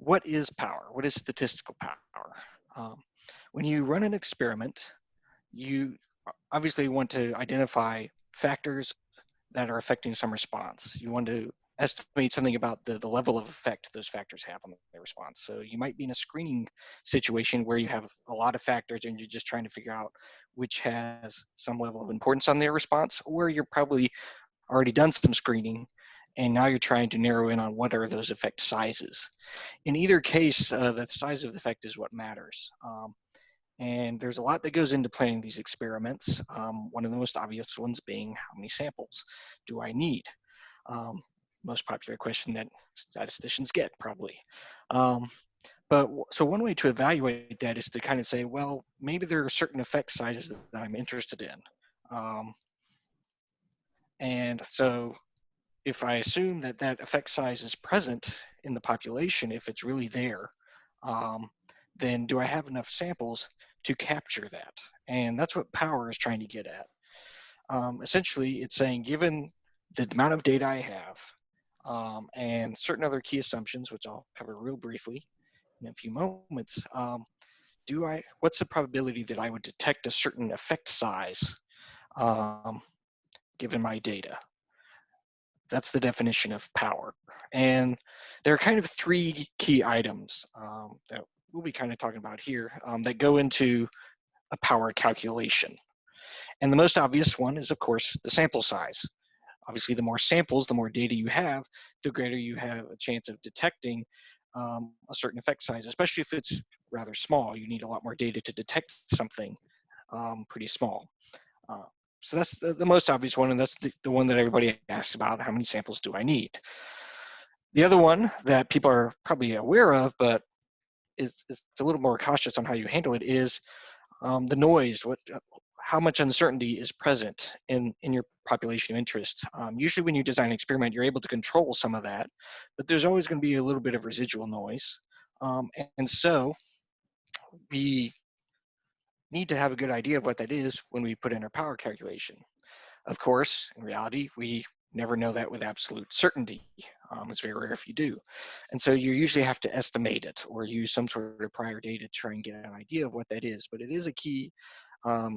what is power? What is statistical power? Um, when you run an experiment, you obviously want to identify factors that are affecting some response. You want to estimate something about the level of effect those factors have on the response. So you might be in a screening situation where you have a lot of factors and you're just trying to figure out which has some level of importance on their response, or you're probably already done some screening and now you're trying to narrow in on what are those effect sizes. In either case, the size of the effect is what matters. And there's a lot that goes into planning these experiments. One of the most obvious ones being, how many samples do I need? Most popular question that statisticians get, probably. So one way to evaluate that is to kind of say, well, maybe there are certain effect sizes that I'm interested in. And so if I assume that that effect size is present in the population, if it's really there, then do I have enough samples to capture that? And that's what power is trying to get at. Essentially, it's saying, given the amount of data I have and certain other key assumptions, which I'll cover real briefly in a few moments, what's the probability that I would detect a certain effect size given my data? That's the definition of power. And there are kind of three key items that we'll be kind of talking about here that go into a power calculation. And the most obvious one is, of course, the sample size. Obviously, the more samples, the more data you have, the greater you have a chance of detecting a certain effect size, especially if it's rather small. You need a lot more data to detect something pretty small. So that's the most obvious one, and that's the one that everybody asks about: how many samples do I need? The other one that people are probably aware of, but it's a little more cautious on how you handle it, is the noise. How much uncertainty is present in your population of interest? Usually when you design an experiment, you're able to control some of that, but there's always going to be a little bit of residual noise. And so we need to have a good idea of what that is when we put in our power calculation. Of course, in reality, we never know that with absolute certainty. It's very rare if you do. And so you usually have to estimate it or use some sort of prior data to try and get an idea of what that is. But it is a key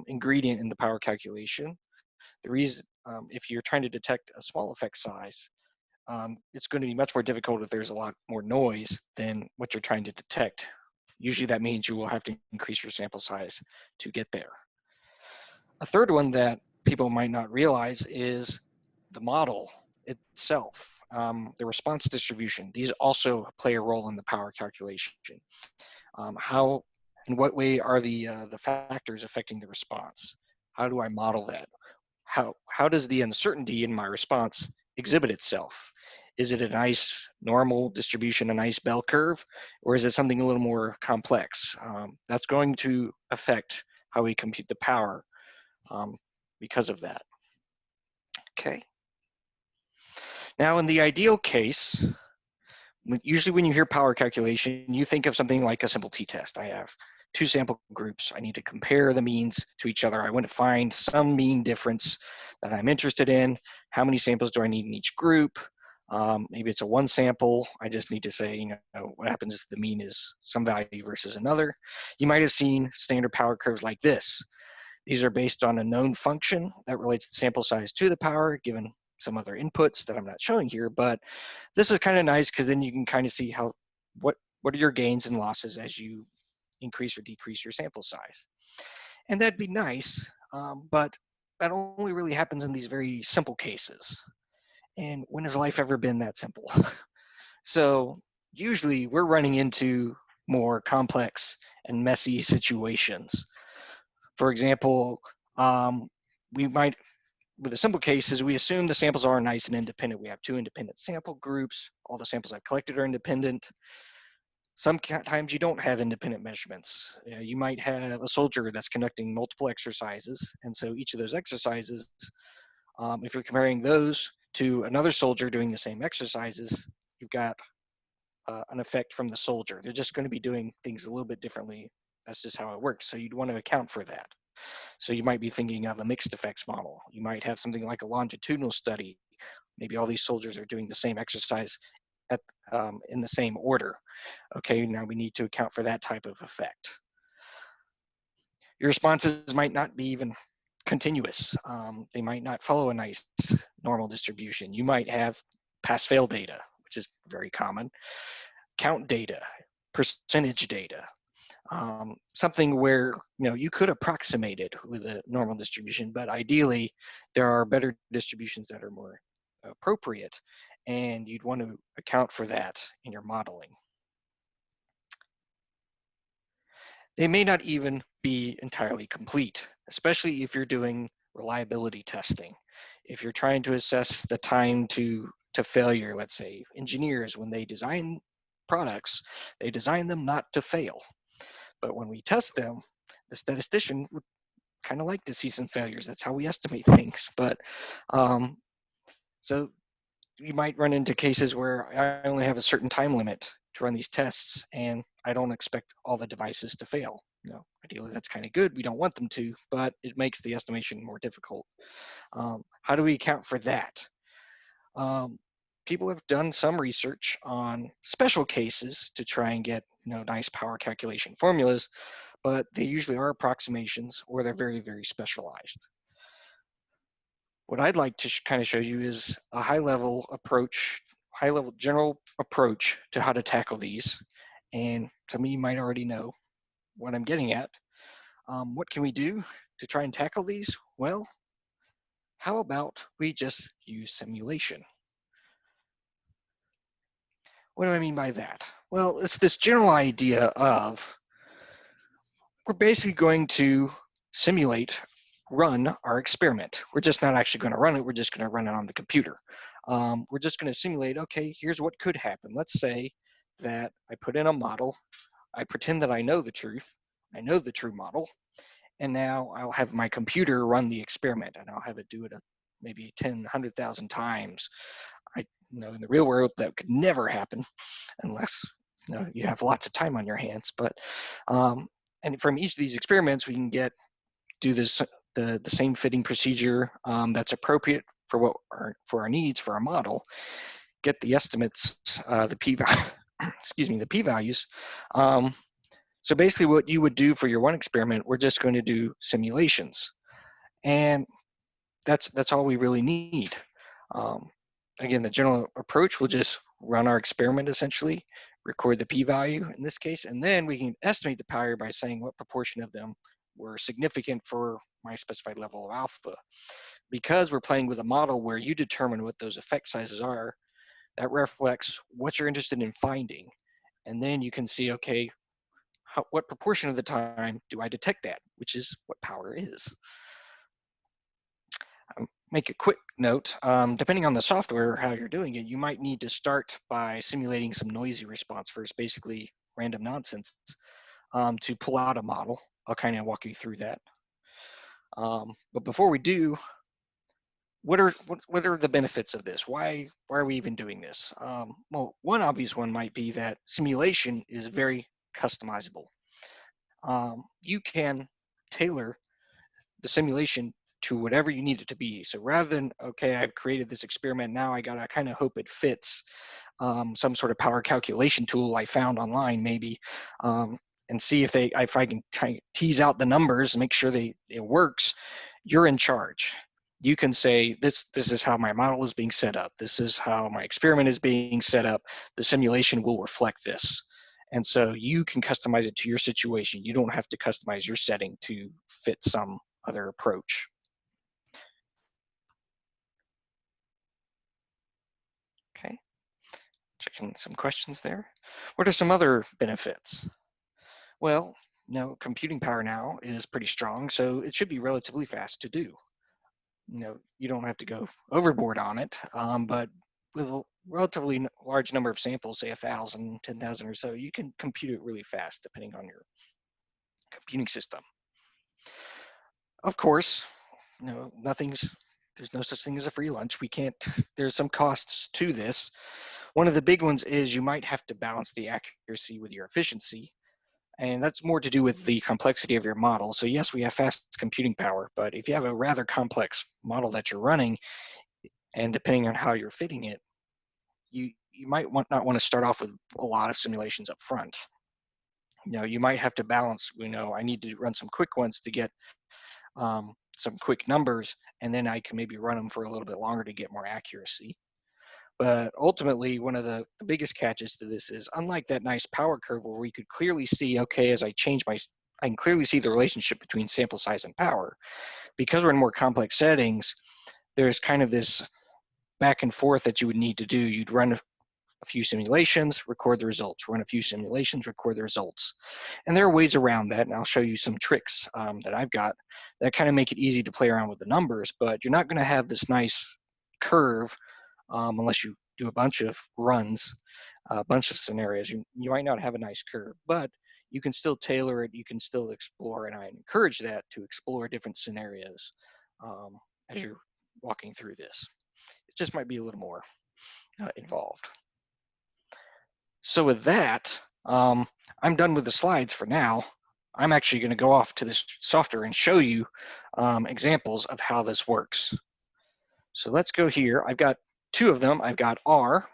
ingredient in the power calculation. The reason, if you're trying to detect a small effect size, it's going to be much more difficult if there's a lot more noise than what you're trying to detect. Usually that means you will have to increase your sample size to get there. A third one that people might not realize is the model itself, the response distribution. These also play a role in the power calculation. In what way are the factors affecting the response? How do I model that? How does the uncertainty in my response exhibit itself? Is it a nice normal distribution, a nice bell curve, or is it something a little more complex? That's going to affect how we compute the power because of that. Okay. Now, in the ideal case, usually when you hear power calculation, you think of something like a simple t-test. I have two sample groups. I need to compare the means to each other. I want to find some mean difference that I'm interested in. How many samples do I need in each group? Maybe it's a one sample. I just need to say, what happens if the mean is some value versus another? You might have seen standard power curves like this. These are based on a known function that relates the sample size to the power given some other inputs that I'm not showing here, but this is kind of nice because then you can kind of see what are your gains and losses as you increase or decrease your sample size. And that'd be nice, but that only really happens in these very simple cases. And when has life ever been that simple? So usually we're running into more complex and messy situations. For example, with the simple cases, we assume the samples are nice and independent. We have two independent sample groups. All the samples I've collected are independent. Sometimes you don't have independent measurements. You might have a soldier that's conducting multiple exercises. And so each of those exercises, if you're comparing those to another soldier doing the same exercises, you've got an effect from the soldier. They're just going to be doing things a little bit differently. That's just how it works. So you'd want to account for that. So you might be thinking of a mixed effects model. You might have something like a longitudinal study. Maybe all these soldiers are doing the same exercise at in the same order. Okay, now we need to account for that type of effect. Your responses might not be even continuous. They might not follow a nice normal distribution. You might have pass-fail data, which is very common, count data, percentage data, something where you could approximate it with a normal distribution, but ideally there are better distributions that are more appropriate, and you'd want to account for that in your modeling. They may not even be entirely complete, especially if you're doing reliability testing. If you're trying to assess the time to failure, let's say engineers, when they design products, they design them not to fail. But when we test them, the statistician would kind of like to see some failures. That's how we estimate things. But so you might run into cases where I only have a certain time limit to run these tests, and I don't expect all the devices to fail. Ideally that's kind of good. We don't want them to, but it makes the estimation more difficult. How do we account for that? People have done some research on special cases to try and get nice power calculation formulas, but they usually are approximations or they're very, very specialized. What I'd like to kind of show you is a high-level general approach to how to tackle these. And some of you might already know what I'm getting at. What can we do to try and tackle these? Well, how about we just use simulation? What do I mean by that? Well, it's this general idea of we're basically going to run our experiment. We're just not actually going to run it. We're just going to run it on the computer. We're just going to simulate, okay, here's what could happen. Let's say that I put in a model. I pretend that I know the truth. I know the true model. And now I'll have my computer run the experiment, and I'll have it do it maybe 10, 100,000 times. In the real world, that could never happen unless you have lots of time on your hands. But and from each of these experiments, we can do the same fitting procedure that's appropriate for our needs for our model. Get the estimates, the p-values. So basically, what you would do for your one experiment, we're just going to do simulations, and that's all we really need. Again, the general approach will just run our experiment essentially, record the p-value in this case, and then we can estimate the power by saying what proportion of them were significant for my specified level of alpha. Because we're playing with a model where you determine what those effect sizes are, that reflects what you're interested in finding. And then you can see, okay, what proportion of the time do I detect that, which is what power is. Make a quick note, depending on the software, how you're doing it, you might need to start by simulating some noisy response first, basically random nonsense, to pull out a model. I'll kind of walk you through that. But before we do, what are the benefits of this? Why are we even doing this? Well, one obvious one might be that simulation is very customizable. You can tailor the simulation to whatever you need it to be. So rather than, okay, I've created this experiment, now I gotta kind of hope it fits some sort of power calculation tool I found online maybe, and see if I can tease out the numbers and make sure it works. You're in charge. You can say, this is how my model is being set up. This is how my experiment is being set up. The simulation will reflect this. And so you can customize it to your situation. You don't have to customize your setting to fit some other approach. Okay, checking some questions there. What are some other benefits? Well, computing power now is pretty strong, so it should be relatively fast to do. You don't have to go overboard on it, but with a relatively large number of samples, say 1,000, 10,000 or so, you can compute it really fast depending on your computing system. Of course, there's no such thing as a free lunch. There's some costs to this. One of the big ones is you might have to balance the accuracy with your efficiency. And that's more to do with the complexity of your model. So yes, we have fast computing power, but if you have a rather complex model that you're running, and depending on how you're fitting it, you you might not want to start off with a lot of simulations up front. You might have to balance, I need to run some quick ones to get some quick numbers, and then I can maybe run them for a little bit longer to get more accuracy. But ultimately, one of the biggest catches to this is, unlike that nice power curve where we could clearly see, okay, as I can clearly see the relationship between sample size and power. Because we're in more complex settings, there's kind of this back and forth that you would need to do. You'd run a few simulations, record the results, run a few simulations, record the results. And there are ways around that, and I'll show you some tricks that I've got that kind of make it easy to play around with the numbers, but you're not going to have this nice curve unless you do a bunch of runs, a bunch of scenarios. You might not have a nice curve, but you can still tailor it, you can still explore, and I encourage that to explore different scenarios as you're walking through this. It just might be a little more involved. So with that, I'm done with the slides for now. I'm actually going to go off to this software and show you examples of how this works. So let's go here. I've got two of them. I've got R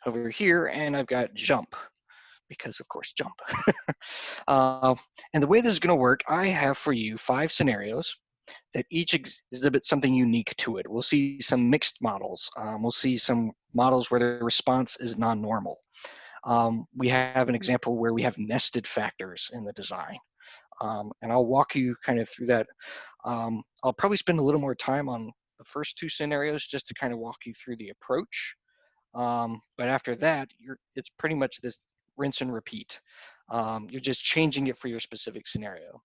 over here, and I've got jump, because of course jump. And the way this is going to work, I have for you 5 scenarios that each exhibit something unique to it. We'll see some mixed models. We'll see some models where the response is non-normal. We have an example where we have nested factors in the design. And I'll walk you kind of through that. I'll probably spend a little more time on the first 2 scenarios just to kind of walk you through the approach. But after that, it's pretty much this rinse and repeat. You're just changing it for your specific scenario.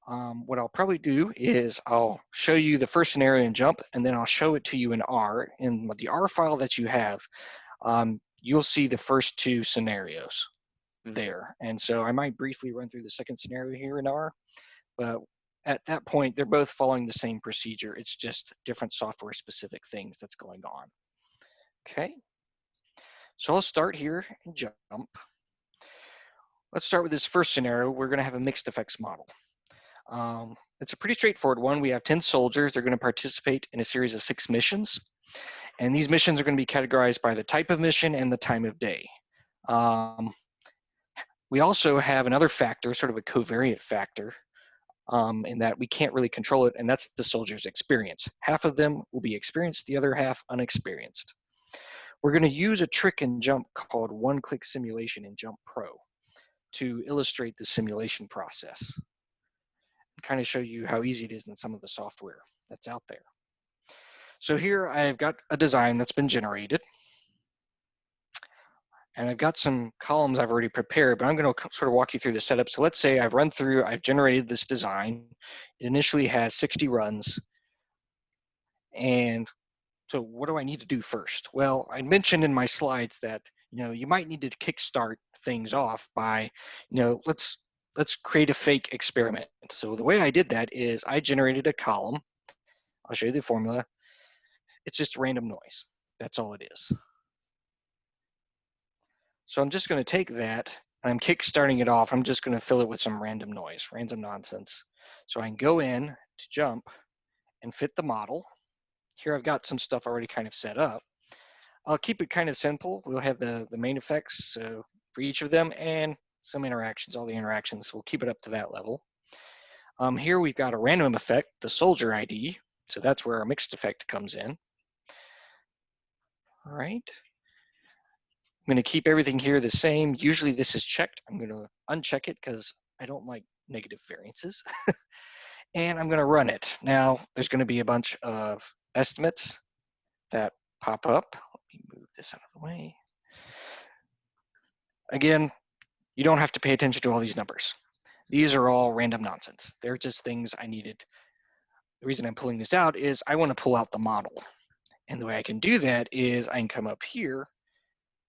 What I'll probably do is I'll show you the first scenario in jump, and then I'll show it to you in R. In the R file that you have, you'll see the first 2 scenarios there. And so I might briefly run through the second scenario here in R, but at that point, they're both following the same procedure. It's just different software specific things that's going on. Okay, so I'll start here in jump. Let's start with this first scenario. We're going to have a mixed effects model. It's a pretty straightforward one. We have 10 soldiers. They're going to participate in a series of 6 missions. And these missions are going to be categorized by the type of mission and the time of day. We also have another factor, sort of a covariant factor, in that we can't really control it, and that's the soldier's experience. Half of them will be experienced, the other half unexperienced. We're going to use a trick in jump called one-click simulation in Jump Pro to illustrate the simulation process and kind of show you how easy it is in some of the software that's out there. So here I've got a design that's been generated, and I've got some columns I've already prepared, but I'm going to sort of walk you through the setup. So let's say I've generated this design. It initially has 60 runs. And so what do I need to do first? Well, I mentioned in my slides that, you might need to kickstart things off by, let's create a fake experiment. So the way I did that is I generated a column. I'll show you the formula. It's just random noise. That's all it is. So I'm just going to take that, and I'm kickstarting it off. I'm just going to fill it with some random noise, random nonsense. So I can go in to jump and fit the model. Here I've got some stuff already kind of set up. I'll keep it kind of simple. We'll have the main effects for each of them and some interactions, all the interactions. We'll keep it up to that level. Here we've got a random effect, the soldier ID. So that's where our mixed effect comes in. All right. I'm going to keep everything here the same. Usually this is checked. I'm going to uncheck it because I don't like negative variances. And I'm going to run it. Now, there's going to be a bunch of estimates that pop up. Let me move this out of the way. Again, you don't have to pay attention to all these numbers. These are all random nonsense. They're just things I needed. The reason I'm pulling this out is I want to pull out the model. And the way I can do that is I can come up here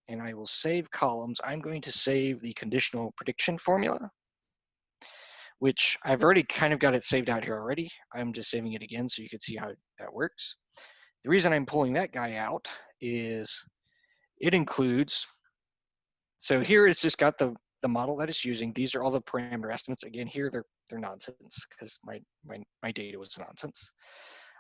and I will save columns. I'm going to save the conditional prediction formula, which I've already kind of got it saved out here already. I'm just saving it again so you can see how that works. The reason I'm pulling that guy out is it includes, so here it's just got the model that it's using. These are all the parameter estimates. Again, here they're nonsense because my data was nonsense.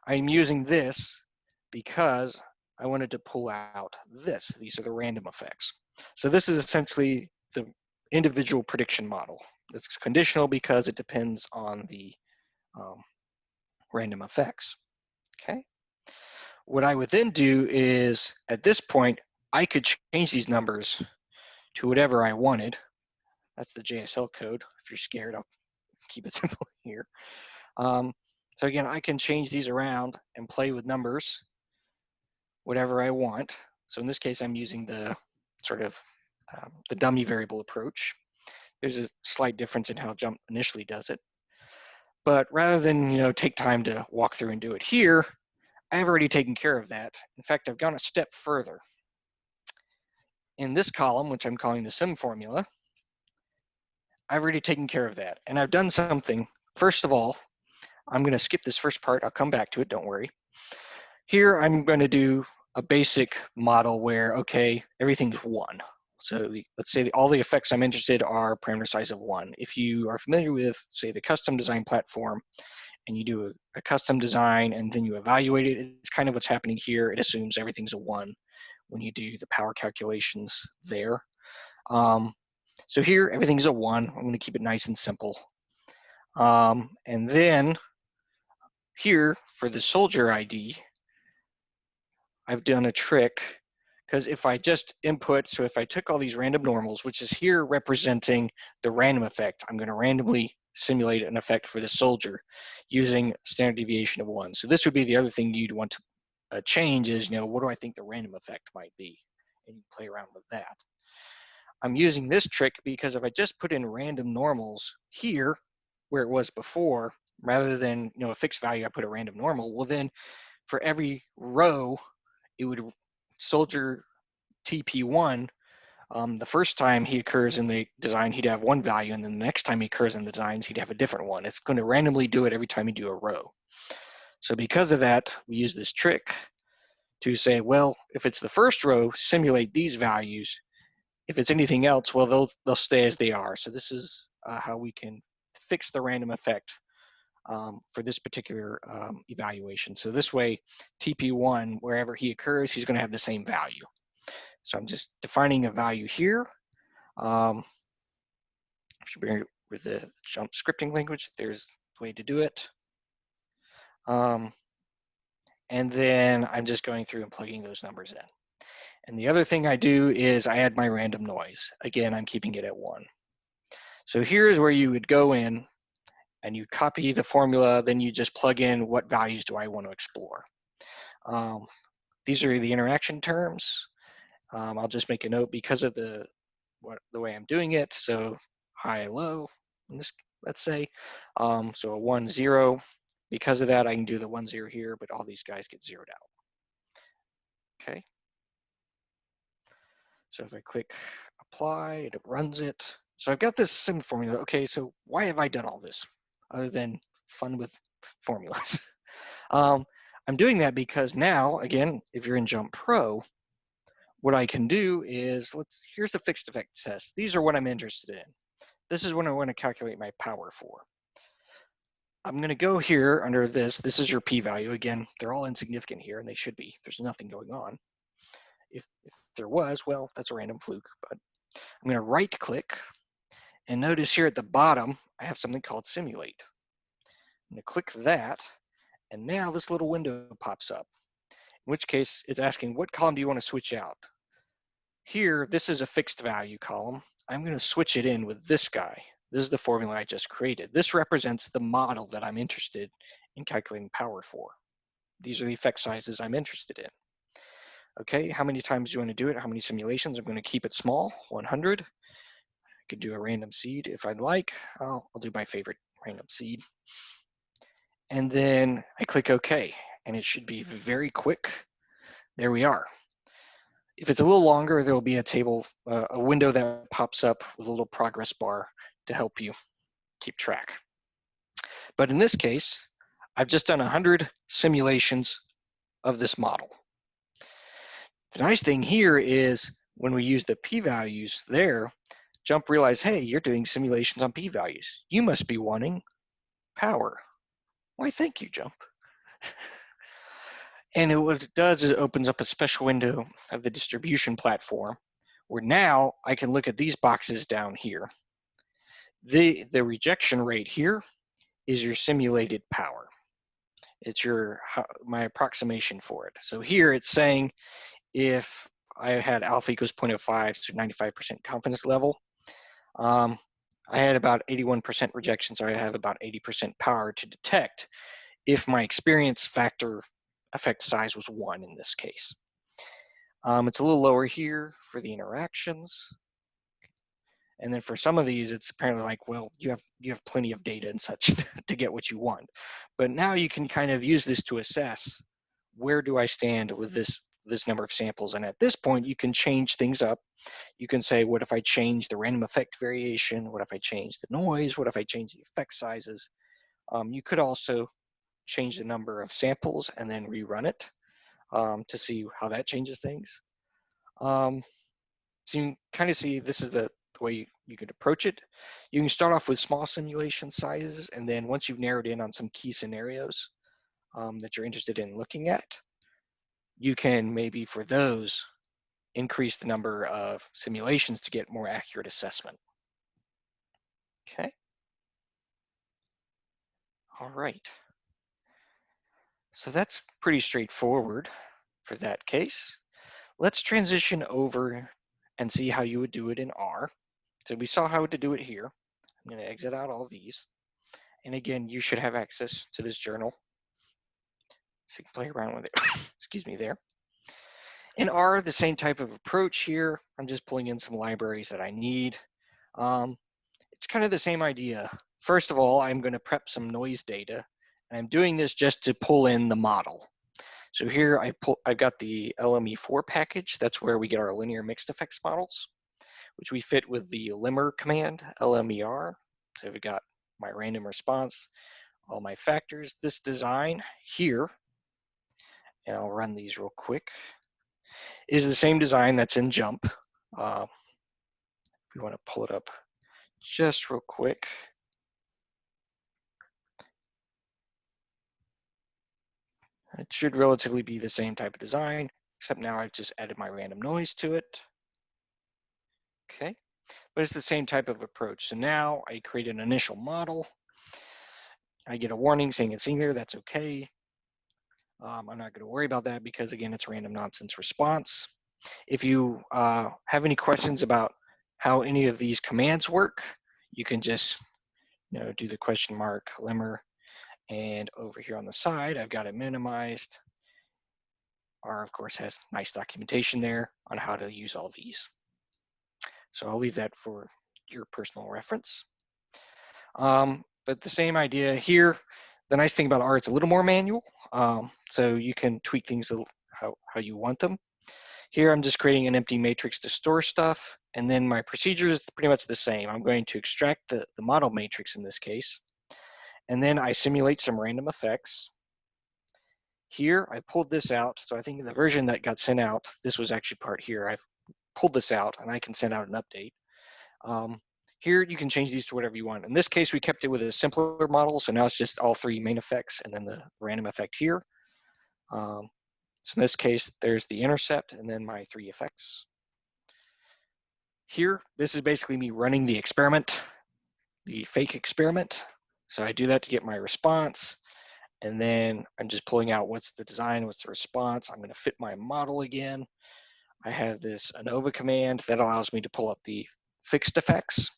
I'm using this because I wanted to pull out this. These are the random effects. So this is essentially the individual prediction model. It's conditional because it depends on the um, random effects. Okay. What I would then do is, at this point, I could change these numbers to whatever I wanted. That's the JSL code. If you're scared, I'll keep it simple here. So again, I can change these around and play with numbers, whatever I want. So in this case, I'm using the sort of the dummy variable approach. There's a slight difference in how Jump initially does it. But rather than take time to walk through and do it here, I've already taken care of that. In fact, I've gone a step further. In this column, which I'm calling the sim formula, I've already taken care of that. And I've done something. First of all, I'm going to skip this first part. I'll come back to it, don't worry. Here, I'm going to do a basic model where, okay, everything's 1. So let's say all the effects I'm interested in are parameter size of 1. If you are familiar with, say, the custom design platform, and you do a custom design and then you evaluate it, it's kind of what's happening here. It assumes everything's a 1 when you do the power calculations there. So here, everything's a 1. I'm going to keep it nice and simple. And then here, for the soldier ID, I've done a trick, because if I just input, so if I took all these random normals, which is here representing the random effect, I'm going to randomly simulate an effect for the soldier using standard deviation of 1. So this would be the other thing you'd want to change is, what do I think the random effect might be? And you play around with that. I'm using this trick because if I just put in random normals here, where it was before, rather than a fixed value, I put a random normal, well then for every row, it would soldier TP1, the first time he occurs in the design, he'd have one value, and then the next time he occurs in the designs, he'd have a different one. It's going to randomly do it every time you do a row. So because of that, we use this trick to say, well, if it's the first row, simulate these values. If it's anything else, well, they'll stay as they are. So this is how we can fix the random effect for this particular evaluation. So this way, TP1, wherever he occurs, he's going to have the same value. So I'm just defining a value here. Should be with the Jump scripting language. There's the way to do it. And then I'm just going through and plugging those numbers in. And the other thing I do is I add my random noise. Again, I'm keeping it at 1. So here's where you would go in and you copy the formula, then you just plug in what values do I want to explore. These are the interaction terms. I'll just make a note because of the way I'm doing it. So high, low, let's say. So a 1, 0. Because of that, I can do the 1, 0 here, but all these guys get zeroed out. Okay. So if I click apply, it runs it. So I've got this sim formula. Okay, so why have I done all this other than fun with formulas? I'm doing that because now, again, if you're in Jump Pro, what I can do is, here's the fixed effect test. These are what I'm interested in. This is what I want to calculate my power for. I'm going to go here under this. This is your p-value. Again, they're all insignificant here, and they should be. There's nothing going on. If there was, well, that's a random fluke. But I'm going to right-click, and notice here at the bottom, I have something called Simulate. I'm going to click that, and now this little window pops up, in which case it's asking, what column do you want to switch out? Here, this is a fixed value column. I'm going to switch it in with this guy. This is the formula I just created. This represents the model that I'm interested in calculating power for. These are the effect sizes I'm interested in. Okay, how many times do you want to do it? How many simulations? I'm going to keep it small, 100. I could do a random seed if I'd like. I'll do my favorite random seed. And then I click OK, and it should be very quick. There we are. If it's a little longer, there will be a table, a window that pops up with a little progress bar to help you keep track. But in this case, I've just done 100 simulations of this model. The nice thing here is when we use the p-values there, Jump realized, hey, you're doing simulations on p-values. You must be wanting power. Why, thank you, Jump. And what it does is it opens up a special window of the distribution platform where now I can look at these boxes down here. The rejection rate here is your simulated power. It's my approximation for it. So here it's saying if I had alpha equals 0.05, so 95% confidence level, I had about 81% rejection, so I have about 80% power to detect if my experience factor effect size was 1 in this case. It's a little lower here for the interactions. And then for some of these, it's apparently like, well, you have plenty of data and such to get what you want. But now you can kind of use this to assess where do I stand with this number of samples. And at this point, you can change things up. You can say, what if I change the random effect variation? What if I change the noise? What if I change the effect sizes? You could also change the number of samples and then rerun it to see how that changes things. So you can kind of see this is the way you could approach it. You can start off with small simulation sizes, and then once you've narrowed in on some key scenarios that you're interested in looking at, you can maybe for those increase the number of simulations to get more accurate assessment. Okay. All right. So that's pretty straightforward for that case. Let's transition over and see how you would do it in R. So we saw how to do it here. I'm going to exit out all these. And again, you should have access to this journal, so you can play around with it. Excuse me there. In R, the same type of approach here. I'm just pulling in some libraries that I need. It's kind of the same idea. First of all, I'm going to prep some noise data. And I'm doing this just to pull in the model. So here I've got the LME4 package. That's where we get our linear mixed effects models, which we fit with the limmer command, LMER. So we've got my random response, all my factors. This design here, and I'll run these real quick, is the same design that's in JUMP. If we want to pull it up just real quick. It should relatively be the same type of design, except now I've just added my random noise to it. Okay, but it's the same type of approach. So now I create an initial model. I get a warning saying it's in here, that's okay. I'm not going to worry about that because again, it's a random nonsense response. If you have any questions about how any of these commands work, you can just do the question mark limmer, and over here on the side, I've got it minimized. R, of course, has nice documentation there on how to use all these. So I'll leave that for your personal reference. But the same idea here. The nice thing about R, it's a little more manual, so you can tweak things how you want them. Here, I'm just creating an empty matrix to store stuff, and then my procedure is pretty much the same. I'm going to extract the model matrix in this case, and then I simulate some random effects. Here, I pulled this out, so I think in the version that got sent out, this was actually part here. I've pulled this out, and I can send out an update. Here, you can change these to whatever you want. In this case, we kept it with a simpler model, so now it's just all 3 main effects and then the random effect here. So in this case, there's the intercept and then my 3 effects. Here, this is basically me running the experiment, the fake experiment. So I do that to get my response, and then I'm just pulling out what's the design, what's the response. I'm going to fit my model again. I have this ANOVA command that allows me to pull up the fixed effects.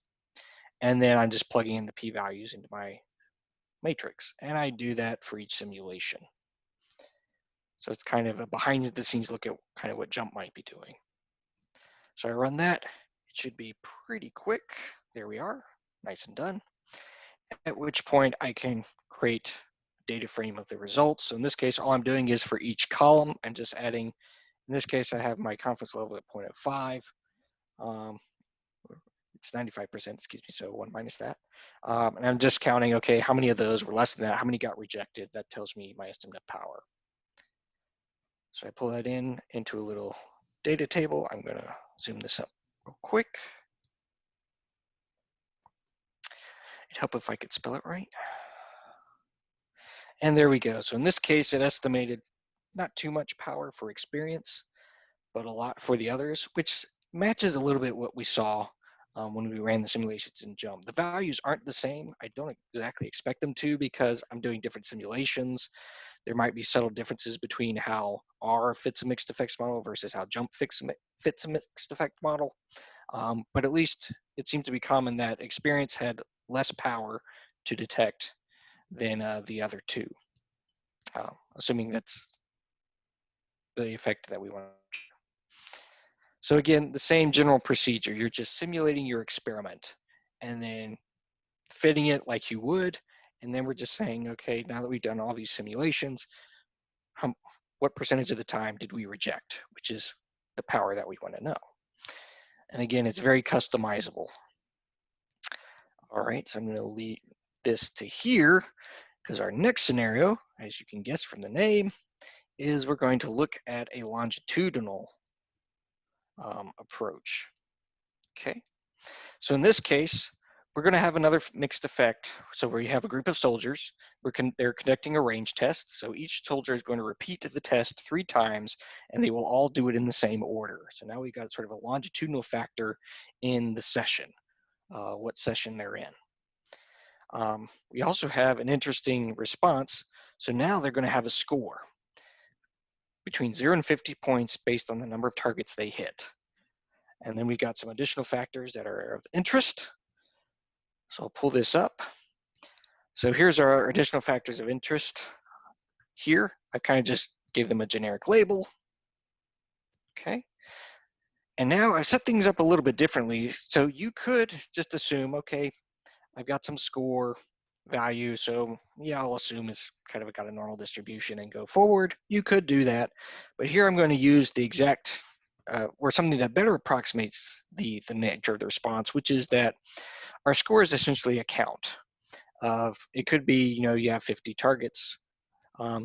And then I'm just plugging in the p-values into my matrix. And I do that for each simulation. So it's kind of a behind the scenes look at kind of what JUMP might be doing. So I run that. It should be pretty quick. There we are, nice and done. At which point I can create a data frame of the results. So in this case, all I'm doing is for each column, I'm just adding, in this case, I have my confidence level at 0.05. It's 95%, excuse me, so 1 minus that. And I'm just counting, okay, how many of those were less than that? How many got rejected? That tells me my estimate of power. So I pull that into a little data table. I'm going to zoom this up real quick. It'd help if I could spell it right. And there we go. So in this case, it estimated not too much power for experience, but a lot for the others, which matches a little bit what we saw when we ran the simulations in JUMP. The values aren't the same. I don't exactly expect them to because I'm doing different simulations. There might be subtle differences between how R fits a mixed effects model versus how JUMP fits a mixed effect model. But at least it seems to be common that experience had less power to detect than the other two, assuming that's the effect that we want. So again, the same general procedure. You're just simulating your experiment and then fitting it like you would. And then we're just saying, okay, now that we've done all these simulations, what percentage of the time did we reject, which is the power that we want to know. And again, it's very customizable. All right, so I'm going to leave this to here because our next scenario, as you can guess from the name, is we're going to look at a longitudinal approach. Okay, so in this case, we're going to have another mixed effect. So where you have a group of soldiers, they're conducting a range test. So each soldier is going to repeat the test 3 times, and they will all do it in the same order. So now we've got sort of a longitudinal factor in the session, what session they're in. We also have an interesting response. So now they're going to have a score between 0 and 50 points based on the number of targets they hit. And then we've got some additional factors that are of interest. So I'll pull this up. So here's our additional factors of interest. Here, I kind of just gave them a generic label. Okay. And now I set things up a little bit differently. So you could just assume, okay, I've got some score value. So yeah, I'll assume it's kind of got a normal distribution and go forward. You could do that. But here I'm going to use the exact, or something that better approximates the nature of the response, which is that our score is essentially a count of, it could be, you have 50 targets.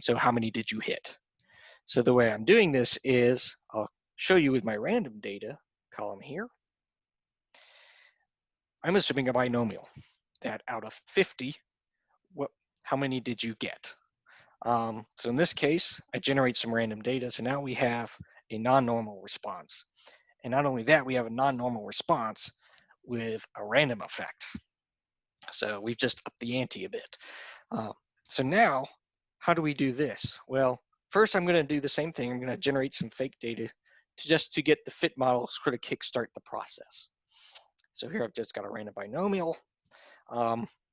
So how many did you hit? So the way I'm doing this is I'll show you with my random data column here. I'm assuming a binomial that out of 50, how many did you get? So in this case, I generate some random data. So now we have a non-normal response. And not only that, we have a non-normal response with a random effect. So we've just upped the ante a bit. So now, how do we do this? Well, first I'm going to do the same thing. I'm going to generate some fake data to get the fit model to sort of kickstart the process. So here I've just got a random binomial.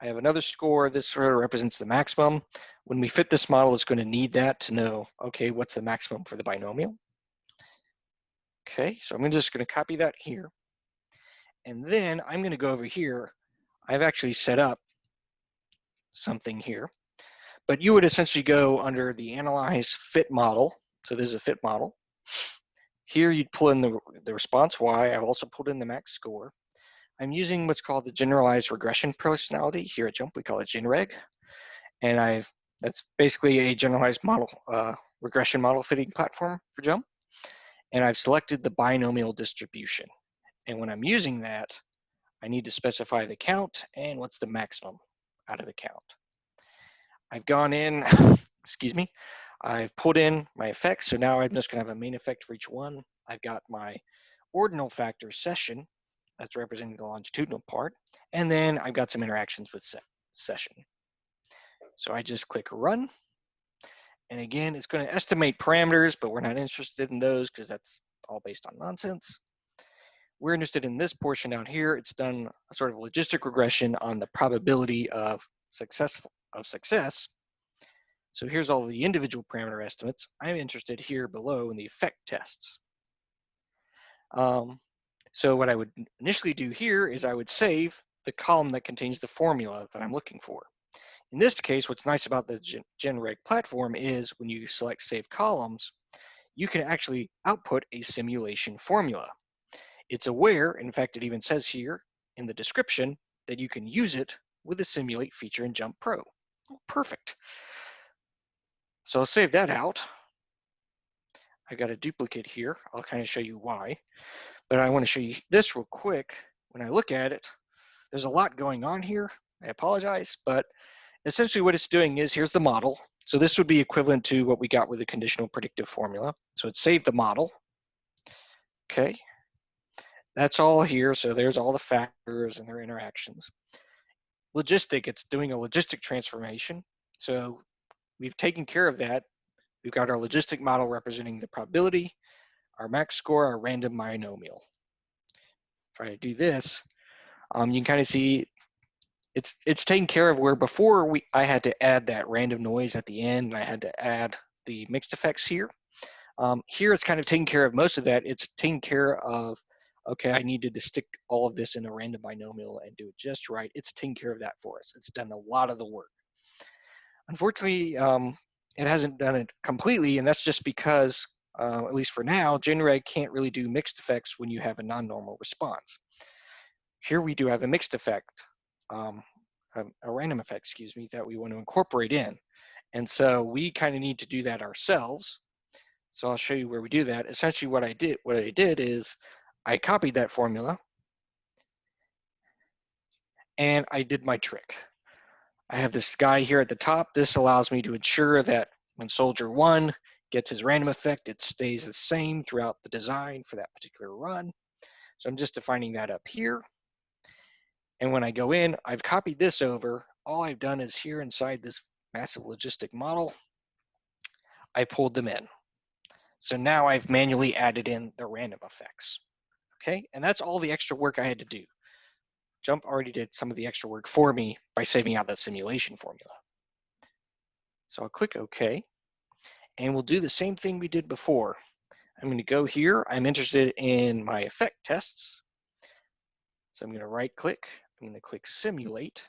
I have another score. This sort of represents the maximum. When we fit this model, it's going to need that to know, okay, what's the maximum for the binomial? Okay, so I'm just going to copy that here. And then I'm going to go over here. I've actually set up something here. But you would essentially go under the Analyze Fit Model. So this is a fit model. Here you'd pull in the response Y. I've also pulled in the max score. I'm using what's called the Generalized Regression Personality. Here at JUMP, we call it GenReg. And that's basically a generalized model, regression model fitting platform for JUMP. And I've selected the binomial distribution. And when I'm using that, I need to specify the count and what's the maximum out of the count. I've gone in, excuse me, I've put in my effects. So now I'm just going to have a main effect for each one. I've got my ordinal factor session, that's representing the longitudinal part. And then I've got some interactions with session. So I just click run. And again, it's going to estimate parameters, but we're not interested in those because that's all based on nonsense. We're interested in this portion down here. It's done a sort of logistic regression on the probability of success. So here's all the individual parameter estimates. I'm interested here below in the effect tests. So what I would initially do here is I would save the column that contains the formula that I'm looking for. In this case, what's nice about the GenReg platform is when you select Save Columns, you can actually output a simulation formula. It's aware, in fact, it even says here in the description that you can use it with the Simulate feature in JUMP Pro. Oh, perfect. So I'll save that out. I've got a duplicate here. I'll kind of show you why. But I want to show you this real quick. When I look at it, there's a lot going on here. I apologize, but essentially what it's doing is, here's the model. So this would be equivalent to what we got with the conditional predictive formula. So it saved the model. Okay, that's all here. So there's all the factors and their interactions. Logistic, it's doing a logistic transformation. So we've taken care of that. We've got our logistic model representing the probability, our max score, our random binomial. If I do this, you can kind of see it's taken care of where before I had to add that random noise at the end, and I had to add the mixed effects here. Here it's kind of taking care of most of that. It's taking care of, okay, I needed to stick all of this in a random binomial and do it just right. It's taking care of that for us. It's done a lot of the work. Unfortunately, it hasn't done it completely, and that's just because, at least for now, GenReg can't really do mixed effects when you have a non-normal response. Here we do have a mixed effect, a random effect, excuse me, that we want to incorporate in. And so we kind of need to do that ourselves. So I'll show you where we do that. Essentially what I did is I copied that formula and I did my trick. I have this guy here at the top. This allows me to ensure that when soldier 1 gets his random effect, it stays the same throughout the design for that particular run. So I'm just defining that up here. And when I go in, I've copied this over. All I've done is here inside this massive logistic model, I pulled them in. So now I've manually added in the random effects. Okay, and that's all the extra work I had to do. Jump already did some of the extra work for me by saving out that simulation formula. So I'll click OK, and we'll do the same thing we did before. I'm going to go here. I'm interested in my effect tests. So I'm going to right click. I'm going to click Simulate.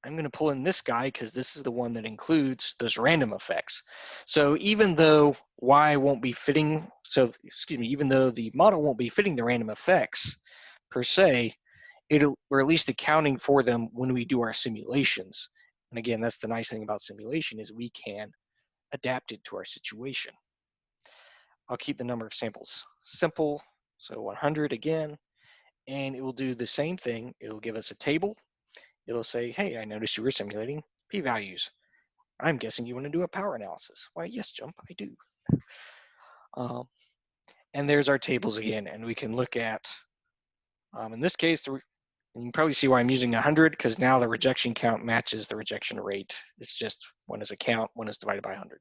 I'm going to pull in this guy because this is the one that includes those random effects. So even though Y won't be fitting, even though the model won't be fitting the random effects per se, we're at least accounting for them when we do our simulations. And again, that's the nice thing about simulation is we can adapt it to our situation. I'll keep the number of samples simple, so 100 again, and it will do the same thing. It'll give us a table. It'll say, hey, I noticed you were simulating p-values. I'm guessing you want to do a power analysis. Why, yes, Jump, I do. And there's our tables again, and we can look at, in this case, and you can probably see why I'm using 100, because now the rejection count matches the rejection rate. It's just one is a count, one is divided by 100.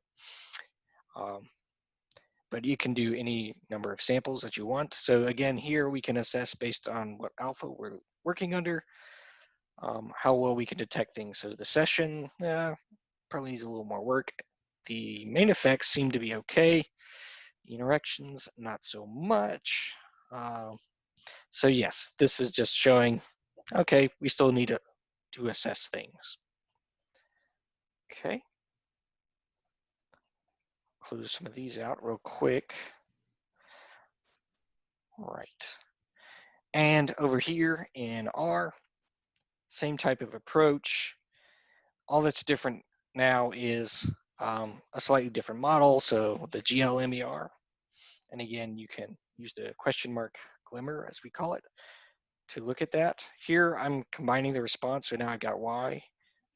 But you can do any number of samples that you want. So again, here we can assess based on what alpha we're working under, how well we can detect things. So the session probably needs a little more work. The main effects seem to be okay. The interactions, not so much. So yes, this is just showing, okay, we still need to assess things. Okay. Close some of these out real quick. All right. And over here in R, same type of approach. All that's different now is a slightly different model. So the GLMER, and again, you can use the question mark glimmer, as we call it, to look at that. Here, I'm combining the response, so now I've got Y.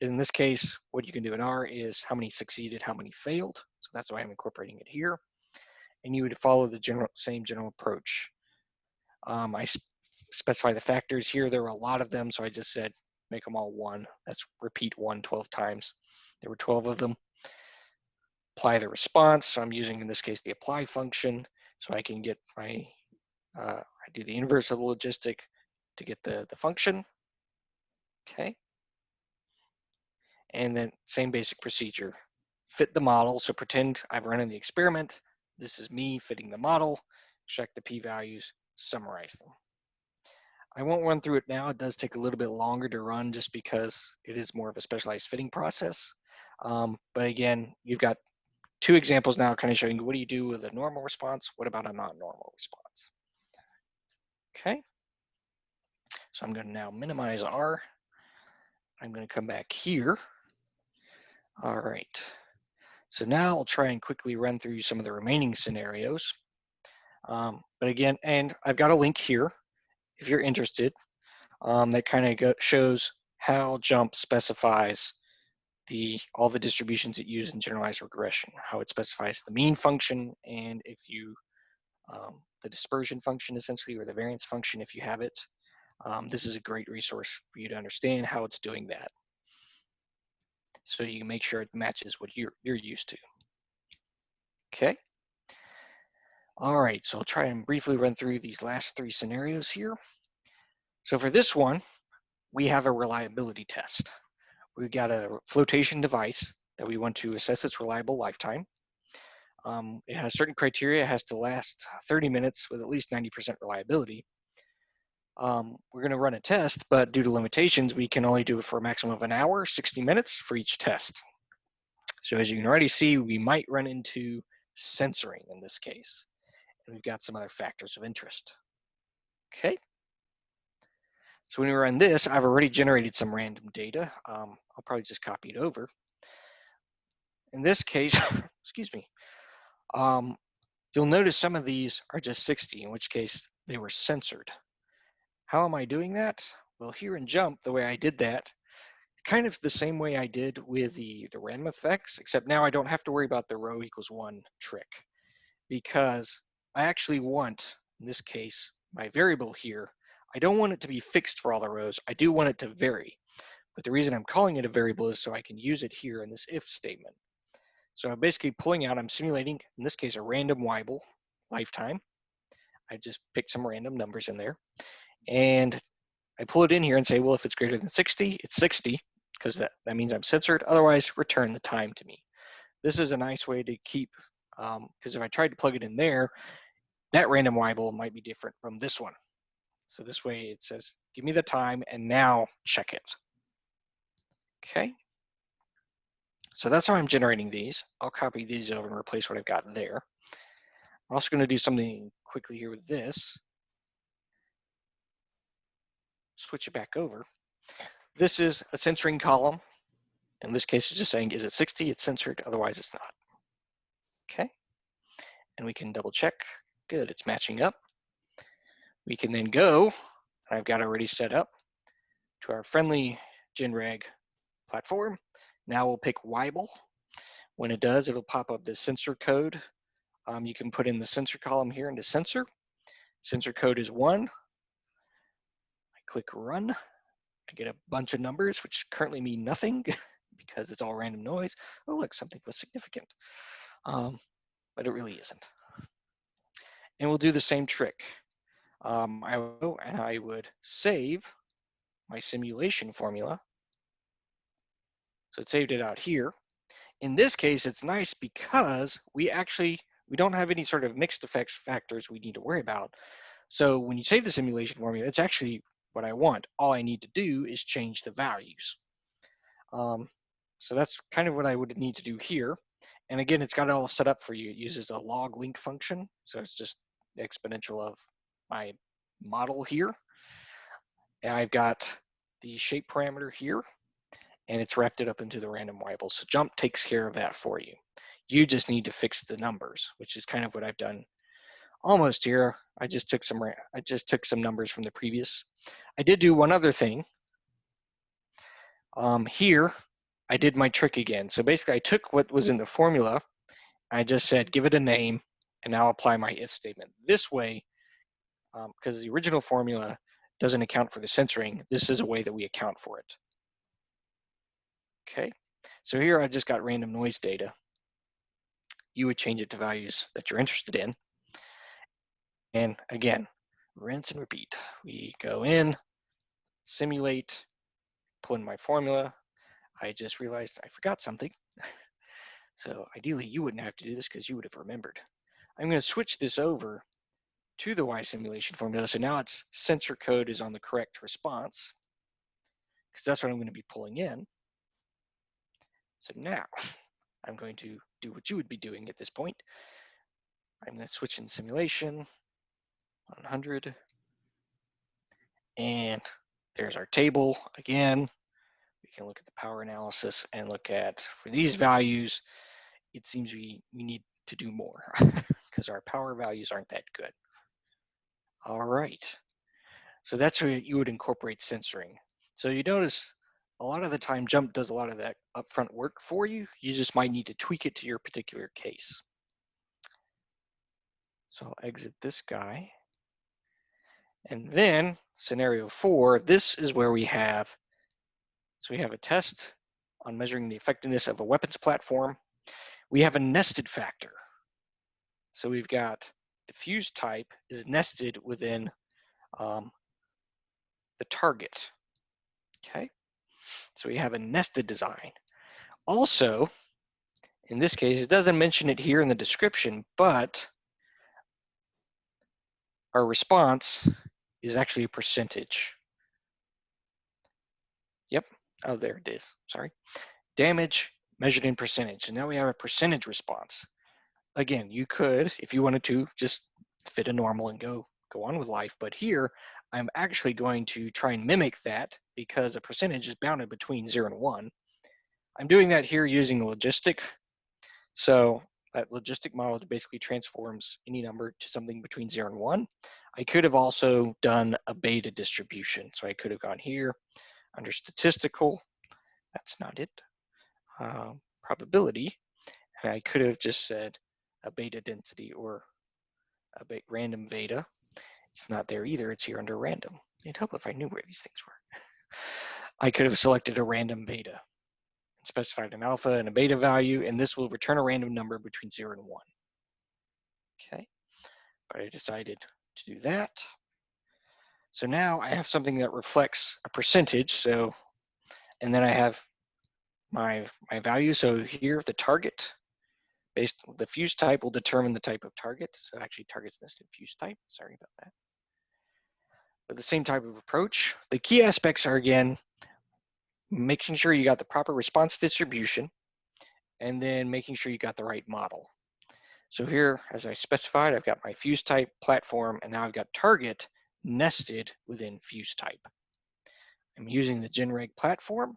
In this case, what you can do in R is how many succeeded, how many failed. So that's why I'm incorporating it here. And you would follow the same general approach. I specify the factors here. There were a lot of them, so I just said make them all 1. That's repeat 1 12 times. There were 12 of them. Apply the response. So I'm using, in this case, the apply function, so I can get my, I do the inverse of the logistic to get the function. Okay. And then same basic procedure. Fit the model. So pretend I've run in the experiment. This is me fitting the model. Check the p-values, summarize them. I won't run through it now. It does take a little bit longer to run just because it is more of a specialized fitting process. But again, you've got 2 examples now kind of showing you what do you do with a normal response? What about a non-normal response? Okay. So I'm going to now minimize R. I'm going to come back here. All right. So now I'll try and quickly run through some of the remaining scenarios. But again, and I've got a link here if you're interested that kind of shows how Jump specifies all the distributions it uses in generalized regression, how it specifies the mean function, and if you the dispersion function essentially, or the variance function if you have it. This is a great resource for you to understand how it's doing that, so you can make sure it matches what you're used to. Okay. All right, so I'll try and briefly run through these last three scenarios here. So for this one, we have a reliability test. We've got a flotation device that we want to assess its reliable lifetime. It has certain criteria. It has to last 30 minutes with at least 90% reliability. We're going to run a test, but due to limitations, we can only do it for a maximum of an hour, 60 minutes for each test. So as you can already see, we might run into censoring in this case. And we've got some other factors of interest. Okay. So when we run this, I've already generated some random data. I'll probably just copy it over. In this case, excuse me, you'll notice some of these are just 60, in which case they were censored. How am I doing that? Well, here in JUMP, the way I did that, kind of the same way I did with the random effects, except now I don't have to worry about the row equals 1 trick, because I actually want, in this case, my variable here, I don't want it to be fixed for all the rows. I do want it to vary. But the reason I'm calling it a variable is so I can use it here in this if statement. So I'm basically pulling out, I'm simulating, in this case, a random Weibull lifetime. I just pick some random numbers in there. And I pull it in here and say, well, if it's greater than 60, it's 60, because that means I'm censored. Otherwise, return the time to me. This is a nice way to keep, because if I tried to plug it in there, that random Weibull might be different from this one. So this way it says, give me the time and now check it. Okay. So that's how I'm generating these. I'll copy these over and replace what I've got there. I'm also going to do something quickly here with this. Switch it back over. This is a censoring column. In this case, it's just saying, is it 60? It's censored, otherwise it's not. Okay. And we can double check. Good, it's matching up. We can then go, and I've got already set up, to our friendly GenReg platform. Now we'll pick Weibull. When it does, it'll pop up the censor code. You can put in the censor column here into censor. Censor code is 1. I click run. I get a bunch of numbers, which currently mean nothing because it's all random noise. Oh, look, something was significant. But it really isn't. And we'll do the same trick. I would save my simulation formula. So it saved it out here. In this case, it's nice because we don't have any sort of mixed effects factors we need to worry about. So when you save the simulation formula, it's actually what I want. All I need to do is change the values. So that's kind of what I would need to do here. And again, it's got it all set up for you. It uses a log link function. So it's just the exponential of my model here. And I've got the shape parameter here, and it's wrapped it up into the random Weibull. So JUMP takes care of that for you. You just need to fix the numbers, which is kind of what I've done almost here. I just took some numbers from the previous. I did do one other thing. Here, I did my trick again. So basically, I took what was in the formula. I just said, give it a name, and now apply my if statement. This way, because the original formula doesn't account for the censoring, this is a way that we account for it. Okay, so here I just got random noise data. You would change it to values that you're interested in. And again, rinse and repeat. We go in, simulate, pull in my formula. I just realized I forgot something. So ideally, you wouldn't have to do this because you would have remembered. I'm going to switch this over to the Y simulation formula. So now its censor code is on the correct response, because that's what I'm going to be pulling in. So now I'm going to do what you would be doing at this point. I'm going to switch in simulation, 100. And there's our table again. We can look at the power analysis and look at, for these values, it seems we need to do more because our power values aren't that good. All right. So that's where you would incorporate censoring. So you notice a lot of the time JUMP does a lot of that upfront work for you. You just might need to tweak it to your particular case. So I'll exit this guy. And then scenario 4, this is where we have a test on measuring the effectiveness of a weapons platform. We have a nested factor. So we've got the fuse type is nested within the target. Okay, so we have a nested design. Also, in this case, it doesn't mention it here in the description, but our response is actually a percentage. Yep, oh, there it is, sorry. Damage measured in percentage, and now we have a percentage response. Again, you could, if you wanted to, just fit a normal and go on with life, but here, I'm actually going to try and mimic that because a percentage is bounded between 0 and 1. I'm doing that here using a logistic. So that logistic model basically transforms any number to something between 0 and 1. I could have also done a beta distribution. So I could have gone here under statistical. That's not it. Probability. And I could have just said a beta density or a random beta. It's not there either. It's here under random. It'd help if I knew where these things were. I could have selected a random beta, specified an alpha and a beta value, and this will return a random number between 0 and 1. Okay, but I decided to do that. So now I have something that reflects a percentage. So, and then I have my value. So here, the target, based on the fuse type will determine the type of target. So actually target's nested fuse type, sorry about that. But the same type of approach. The key aspects are, again, making sure you got the proper response distribution, and then making sure you got the right model. So here, as I specified, I've got my fuse type platform, and now I've got target nested within fuse type. I'm using the GenReg platform.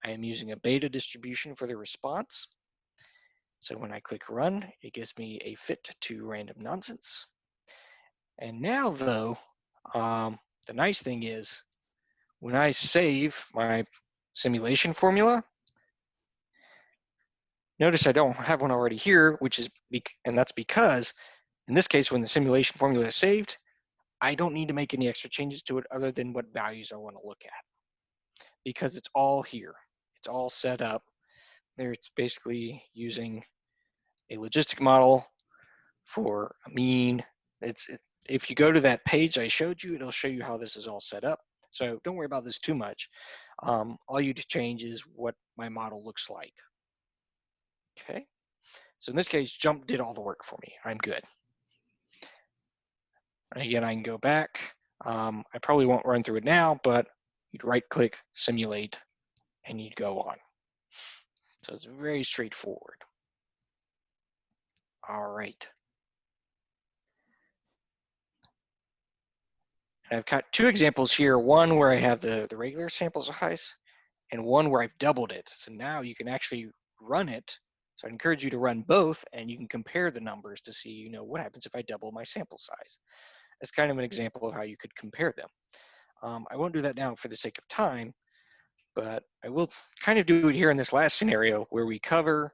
I am using a beta distribution for the response. So when I click run, it gives me a fit to random nonsense. And now though, the nice thing is when I save my simulation formula, notice I don't have one already here, and that's because in this case, when the simulation formula is saved, I don't need to make any extra changes to it other than what values I want to look at, because it's all here. It's all set up. There, it's basically using a logistic model for a mean. If you go to that page I showed you, it'll show you how this is all set up. So don't worry about this too much. All you to change is what my model looks like. Okay. So in this case, JUMP did all the work for me. I'm good. And again, I can go back. I probably won't run through it now, but you'd right-click, simulate, and you'd go on. So it's very straightforward. All right. And I've got two examples here, one where I have the regular sample size and one where I've doubled it. So now you can actually run it. So I encourage you to run both, and you can compare the numbers to see, what happens if I double my sample size. That's kind of an example of how you could compare them. I won't do that now for the sake of time, but I will kind of do it here in this last scenario where we cover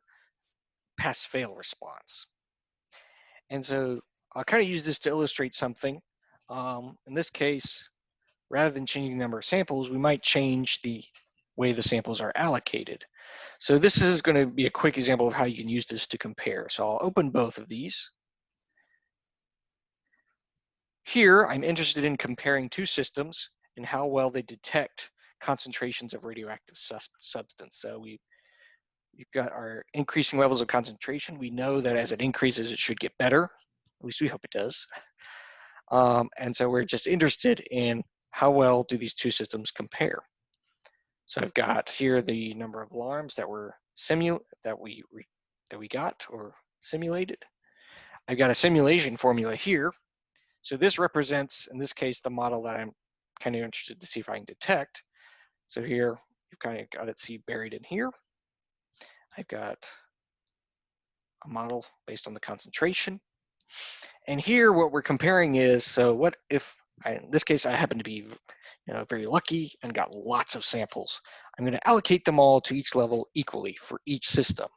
pass-fail response. And so I'll kind of use this to illustrate something. In this case, rather than changing the number of samples, we might change the way the samples are allocated. So this is going to be a quick example of how you can use this to compare. So I'll open both of these. Here, I'm interested in comparing two systems and how well they detect concentrations of radioactive substance. So we've got our increasing levels of concentration. We know that as it increases, it should get better. At least we hope it does. And so we're just interested in how well do these two systems compare. So I've got here the number of alarms that were that we got or simulated. I've got a simulation formula here. So this represents, in this case, the model that I'm kind of interested to see if I can detect. So here, you've kind of got it buried in here. I've got a model based on the concentration. And here, what we're comparing is, so what if, in this case, I happen to be very lucky and got lots of samples. I'm going to allocate them all to each level equally for each system.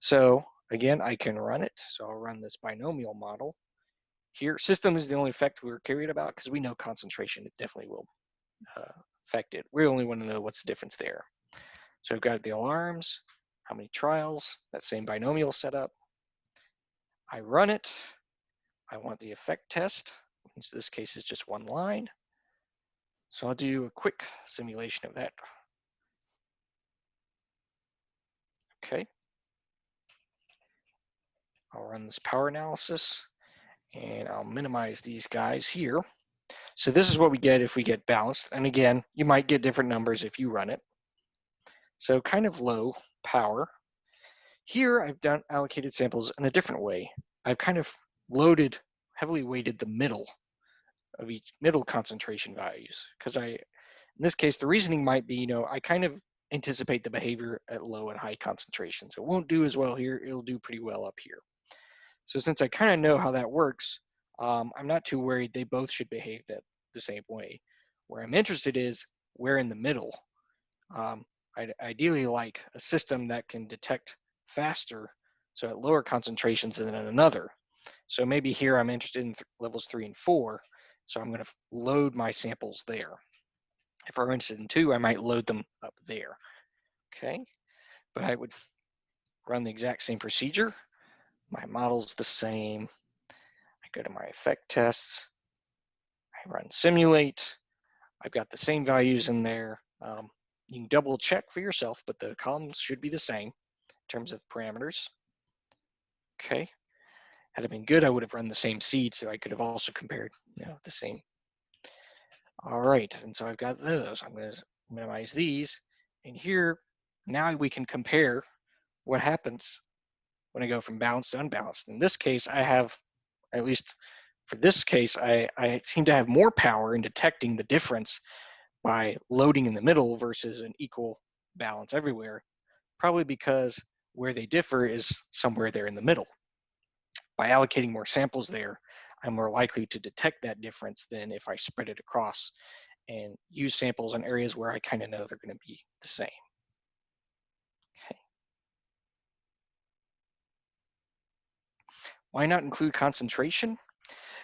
So again, I can run it. So I'll run this binomial model. Here, system is the only effect we're curious about because we know concentration, it definitely will affect it. We only want to know what's the difference there. So I've got the alarms, how many trials, that same binomial setup. I run it. I want the effect test. In this case, it's just one line. So I'll do a quick simulation of that. Okay. I'll run this power analysis and I'll minimize these guys here. So this is what we get if we get balanced. And again, you might get different numbers if you run it. So kind of low power. Here I've done allocated samples in a different way. I've kind of heavily weighted the middle of each middle concentration values because in this case, the reasoning might be, I kind of anticipate the behavior at low and high concentrations. It won't do as well here. It'll do pretty well up here. So since I kind of know how that works, I'm not too worried. They both should behave the same way. Where I'm interested is where in the middle. I'd ideally like a system that can detect faster, so at lower concentrations than another. So maybe here I'm interested in levels 3 and 4, so I'm going to load my samples there. If I'm interested in 2, I might load them up there. Okay, but I would run the exact same procedure. My model's the same. I go to my effect tests. I run simulate. I've got the same values in there. You can double check for yourself, but the columns should be the same in terms of parameters. Okay. Had it been good, I would have run the same seed, so I could have also compared the same. All right, and so I've got those. I'm going to minimize these. And here, now we can compare what happens when I go from balanced to unbalanced. In this case, I have, at least for this case, I seem to have more power in detecting the difference by loading in the middle versus an equal balance everywhere, probably because where they differ is somewhere there in the middle. By allocating more samples there, I'm more likely to detect that difference than if I spread it across and use samples in areas where I kind of know they're going to be the same. Okay. Why not include concentration?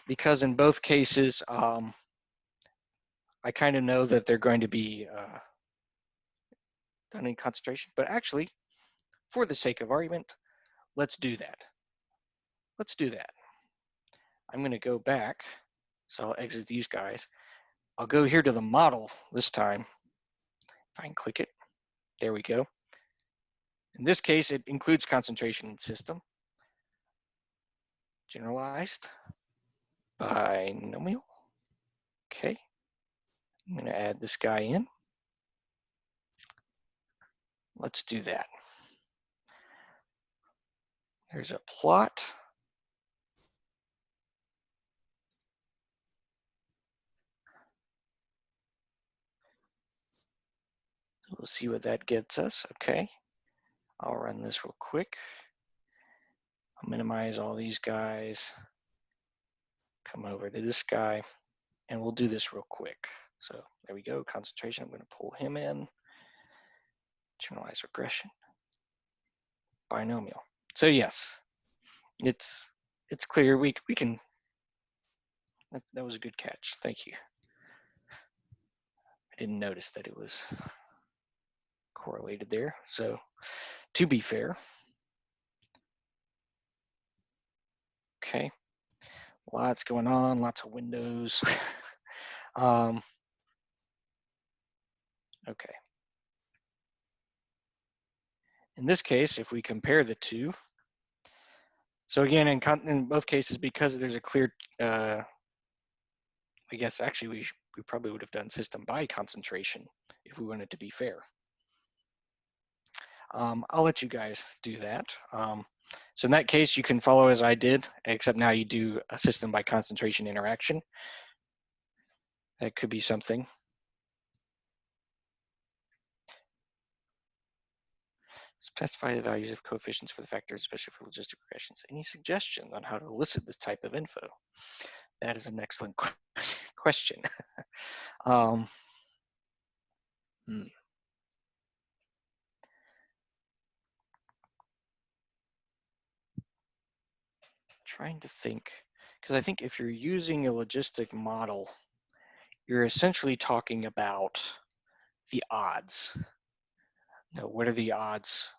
Because in both cases, I kind of know that they're going to be done in concentration, but actually, for the sake of argument, let's do that. Let's do that. I'm going to go back, so I'll exit these guys. I'll go here to the model this time. If I can click it, there we go. In this case, it includes concentration in system. Generalized, binomial. Okay, I'm going to add this guy in. Let's do that. There's a plot. We'll see what that gets us. Okay, I'll run this real quick. I'll minimize all these guys. Come over to this guy, and we'll do this real quick. So there we go, concentration. I'm going to pull him in. Generalized regression. Binomial. So yes, it's clear. We can. That was a good catch. Thank you. I didn't notice that it was correlated there. So to be fair, okay, lots going on, lots of windows. Okay. In this case, if we compare the two, so again, in both cases, because there's a clear, I guess actually we probably would have done system by concentration if we wanted to be fair. I'll let you guys do that. So in that case, you can follow as I did, except now you do a system by concentration interaction. That could be something. Specify the values of coefficients for the factors, especially for logistic regressions. Any suggestions on how to elicit this type of info? That is an excellent question. um, hmm. Trying to think, because I think if you're using a logistic model, you're essentially talking about the odds. What are the odds?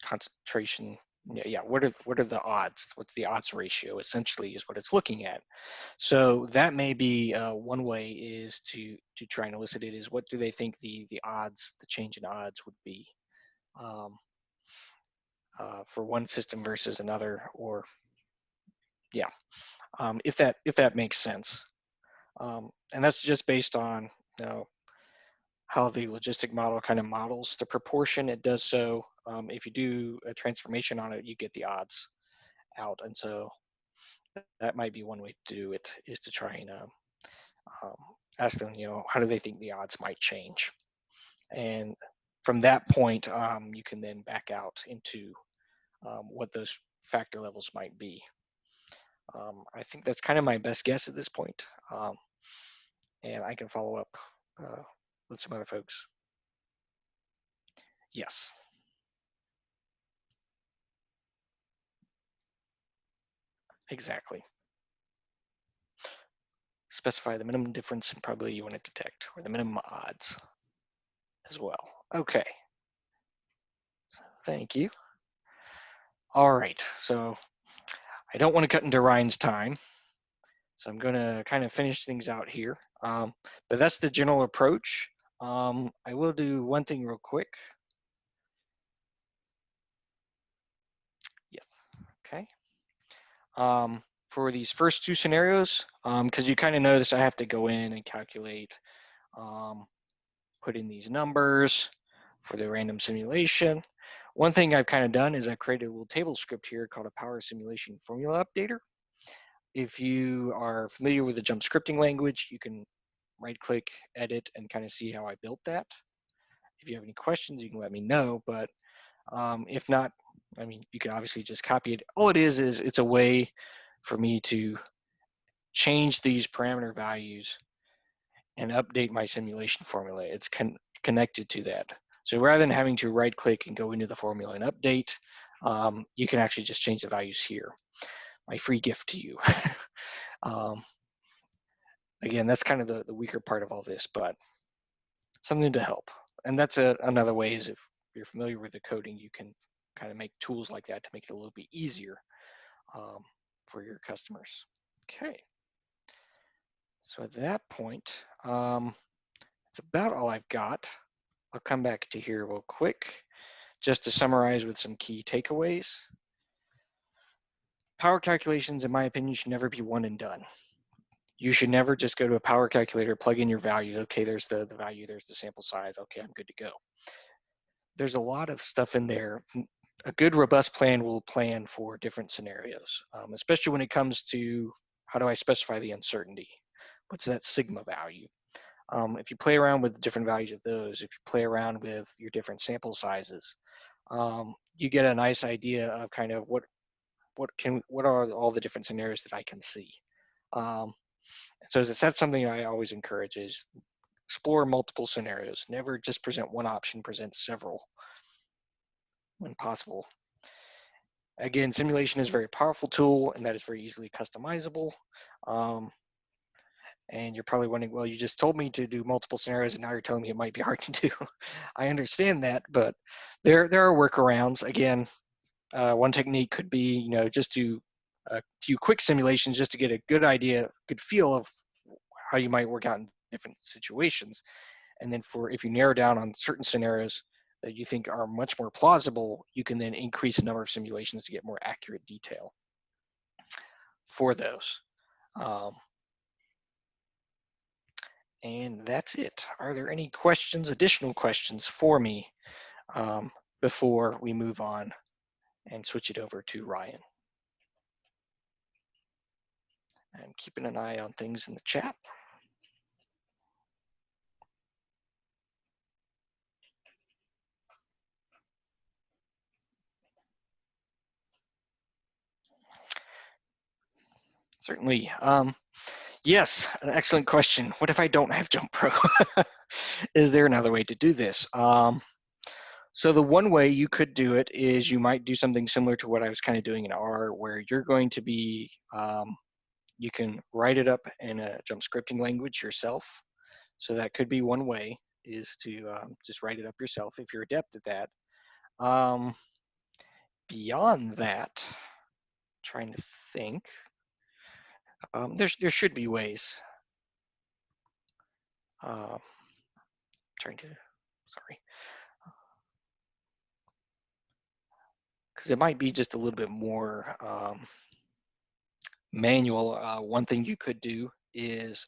Concentration. Yeah. What are the odds? What's the odds ratio? Essentially, is what it's looking at. So that may be one way is to try and elicit it is what do they think the odds, the change in odds would be um, for one system versus another, or yeah, if that makes sense. And that's just based on how the logistic model kind of models the proportion. It does so. If you do a transformation on it, you get the odds out, and so that might be one way to do it is to try and um, ask them, how do they think the odds might change? And from that point, you can then back out into what those factor levels might be. I think that's kind of my best guess at this point. And I can follow up with some other folks. Yes, exactly. Specify the minimum difference in probability you want to detect, or the minimum odds as well. Okay, thank you. All right, so I don't want to cut into Ryan's time, so I'm going to kind of finish things out here. But that's the general approach. I will do one thing real quick. Yes, okay. For these first two scenarios, because you kind of notice I have to go in and calculate, put in these numbers for the random simulation. One thing I've kind of done is I've created a little table script here called a power simulation formula updater. If you are familiar with the jump scripting language, you can right click, edit, and kind of see how I built that. If you have any questions, you can let me know, but if not, I mean, you can obviously just copy it. All it is it's a way for me to change these parameter values and update my simulation formula. It's connected to that. So rather than having to right click and go into the formula and update, you can actually just change the values here. My free gift to you. Again, that's kind of the weaker part of all this, but something to help. And that's another way is if you're familiar with the coding, you can kind of make tools like that to make it a little bit easier for your customers. Okay. So at that point, that's about all I've got. I'll come back to here real quick just to summarize with some key takeaways. Power calculations, in my opinion, should never be one and done. You should never just go to a power calculator, plug in your values. Okay, there's the value, there's the sample size. Okay, I'm good to go. There's a lot of stuff in there. A good, robust plan will plan for different scenarios, especially when it comes to how do I specify the uncertainty? What's that sigma value? If you play around with the different values of those, if you play around with your different sample sizes, you get a nice idea of kind of what are all the different scenarios that I can see. So that's something I always encourage is explore multiple scenarios. Never just present one option, present several when possible. Again, simulation is a very powerful tool and that is very easily customizable. And you're probably wondering, well, you just told me to do multiple scenarios and now you're telling me it might be hard to do. I understand that, but there are workarounds. Again, one technique could be, just do a few quick simulations just to get a good idea, good feel of how you might work out in different situations. And then if you narrow down on certain scenarios that you think are much more plausible, you can then increase the number of simulations to get more accurate detail for those. And that's it. Are there any questions, additional questions for me before we move on and switch it over to Ryan? I'm keeping an eye on things in the chat. Certainly. Yes, an excellent question. What if I don't have Jump Pro? Is there another way to do this? So the one way you could do it is you might do something similar to what I was kind of doing in R, where you're going to be, you can write it up in a jump scripting language yourself. So that could be one way, is to just write it up yourself if you're adept at that. Beyond that, trying to think, there should be ways. Trying to, sorry, because it might be just a little bit more manual. One thing you could do is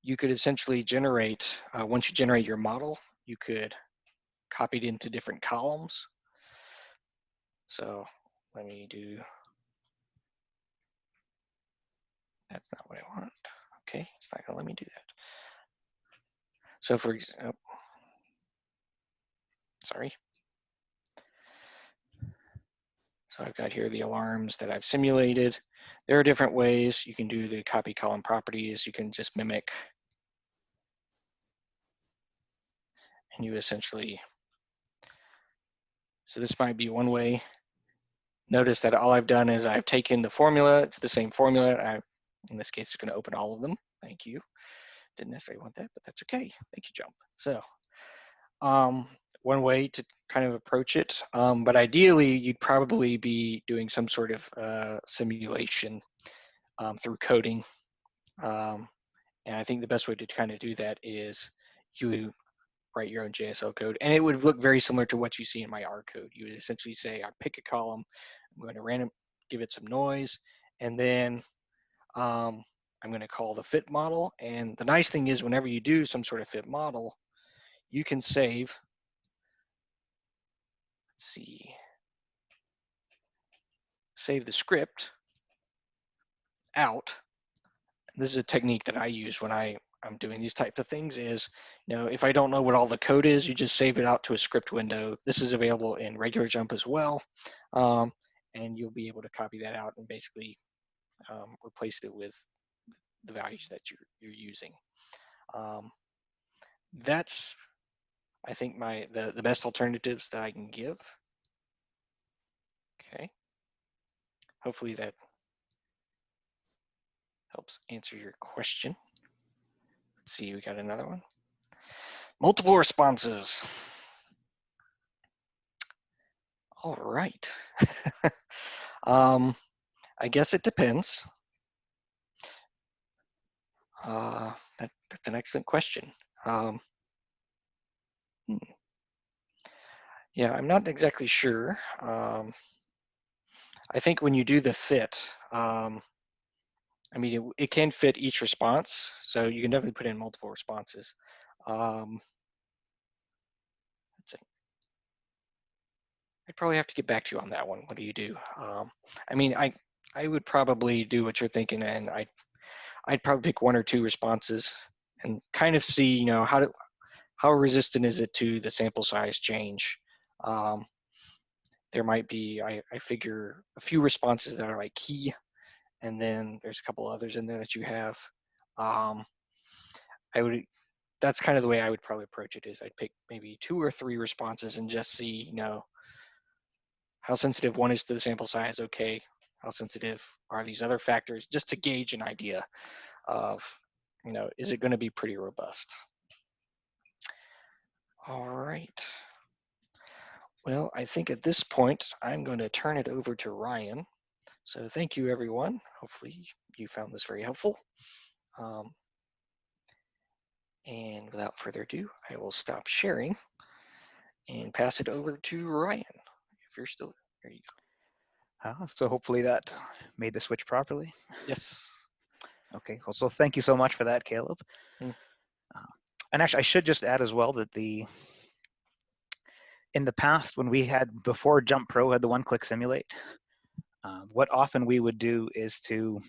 you could essentially generate, once you generate your model, you could copy it into different columns. So let me do, that's not what I want. Okay, it's not gonna let me do that. So for example, sorry. So I've got here the alarms that I've simulated. There are different ways you can do the copy column properties. You can just mimic, and you essentially, so this might be one way. Notice that all I've done is I've taken the formula. It's the same formula. In this case, it's going to open all of them. Thank you. Didn't necessarily want that, but that's okay. Thank you, Jump. So one way to kind of approach it, but ideally you'd probably be doing some sort of simulation through coding. And I think the best way to kind of do that is you write your own JSL code, and it would look very similar to what you see in my R code. You would essentially say, I pick a column, I'm going to give it some noise, and then I'm going to call the fit model. And the nice thing is whenever you do some sort of fit model, you can save, let's see, save the script out. This is a technique that I use when I'm doing these types of things is, if I don't know what all the code is, you just save it out to a script window. This is available in regular Jump as well. And you'll be able to copy that out and basically replace it with the values that you're using. That's, I think, the best alternatives that I can give. Okay. Hopefully that helps answer your question. Let's see, we got another one. Multiple responses. All right. I guess it depends. That's an excellent question. Yeah, I'm not exactly sure. I think when you do the fit, I mean, it can fit each response, so you can definitely put in multiple responses. Let's see. I'd probably have to get back to you on that one. What do you do? I mean, I would probably do what you're thinking, and I'd probably pick one or two responses and kind of see, how resistant is it to the sample size change. There might be, I figure, a few responses that are like key, and then there's a couple others in there that you have. That's kind of the way I would probably approach it, is I'd pick maybe 2 or 3 responses and just see, how sensitive one is to the sample size. Okay, how sensitive are these other factors, just to gauge an idea of, is it going to be pretty robust? All right. Well, I think at this point, I'm going to turn it over to Ryan. So thank you, everyone. Hopefully you found this very helpful. And without further ado, I will stop sharing and pass it over to Ryan. If you're still there, you go. So hopefully that made the switch properly. Yes. Okay, cool. So thank you so much for that, Caleb. And actually, I should just add as well that in the past, when we had, before Jump Pro had the one-click simulate, what often we would do is to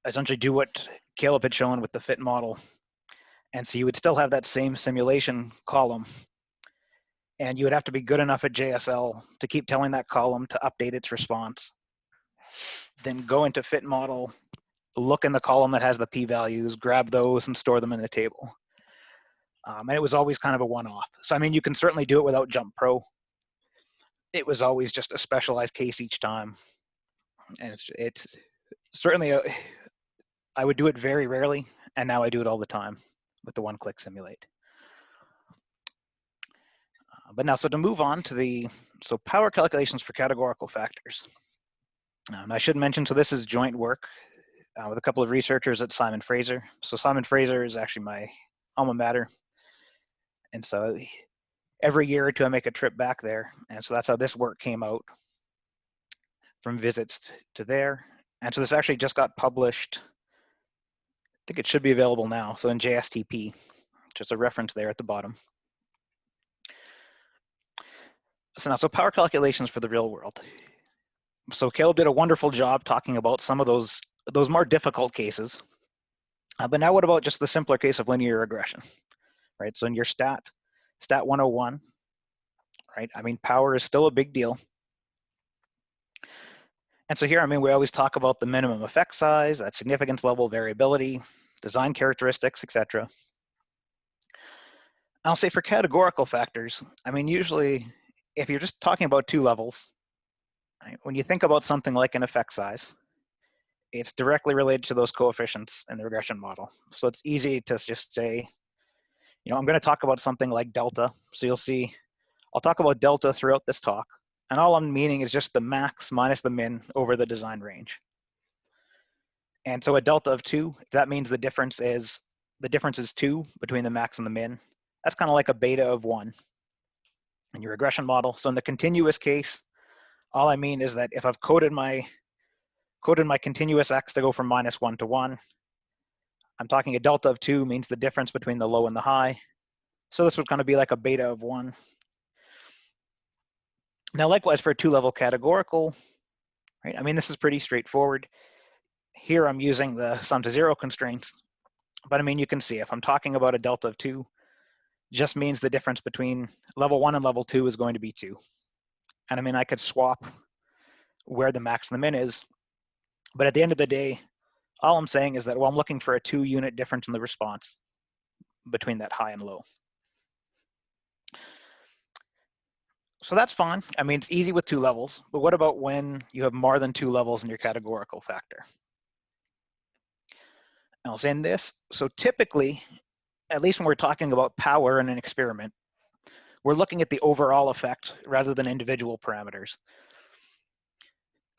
essentially do what Caleb had shown with the fit model. And so you would still have that same simulation column, and you would have to be good enough at JSL to keep telling that column to update its response. Then go into fit model look in the column that has the p-values, grab those, and store them in the table. And it was always kind of a one-off. So I mean, you can certainly do it without Jump Pro. It was always just a specialized case each time, and it's certainly I would do it very rarely, and now I do it all the time with the one-click simulate. But now, so to move on to power calculations for categorical factors. And I should mention, so this is joint work with a couple of researchers at Simon Fraser. So Simon Fraser is actually my alma mater. And so every year or two, I make a trip back there. And so that's how this work came out, from visits to there. And so this actually just got published. I think it should be available now. So in JSTP, just a reference there at the bottom. So now, so power calculations for the real world. So Caleb did a wonderful job talking about some of those more difficult cases. But now what about just the simpler case of linear regression, right? So in your stat 101, right? I mean, power is still a big deal. And so here, I mean, we always talk about the minimum effect size, that significance level, variability, design characteristics, etc. I'll say for categorical factors, I mean, usually if you're just talking about two levels, right, when you think about something like an effect size, it's directly related to those coefficients in the regression model. So it's easy to just say, you know, I'm going to talk about something like delta. So you'll see, I'll talk about delta throughout this talk. And all I'm meaning is just the max minus the min over the design range. And so a delta of 2, that means the difference is 2 between the max and the min. That's kind of like a beta of 1 in your regression model. So in the continuous case, all I mean is that if I've coded my continuous x to go from -1 to 1, I'm talking a delta of 2 means the difference between the low and the high. So this would kind of be like a beta of 1. Now, likewise for a two-level categorical, right? I mean, this is pretty straightforward. Here I'm using the sum to 0 constraints, but I mean, you can see if I'm talking about a delta of 2, just means the difference between level 1 and level 2 is going to be 2. And I mean, I could swap where the max and the min is, but at the end of the day, all I'm saying is that, well, I'm looking for a 2-unit difference in the response between that high and low. So that's fine. I mean, it's easy with 2 levels, but what about when you have more than 2 levels in your categorical factor? I'll say in this, so typically, at least when we're talking about power in an experiment, we're looking at the overall effect rather than individual parameters.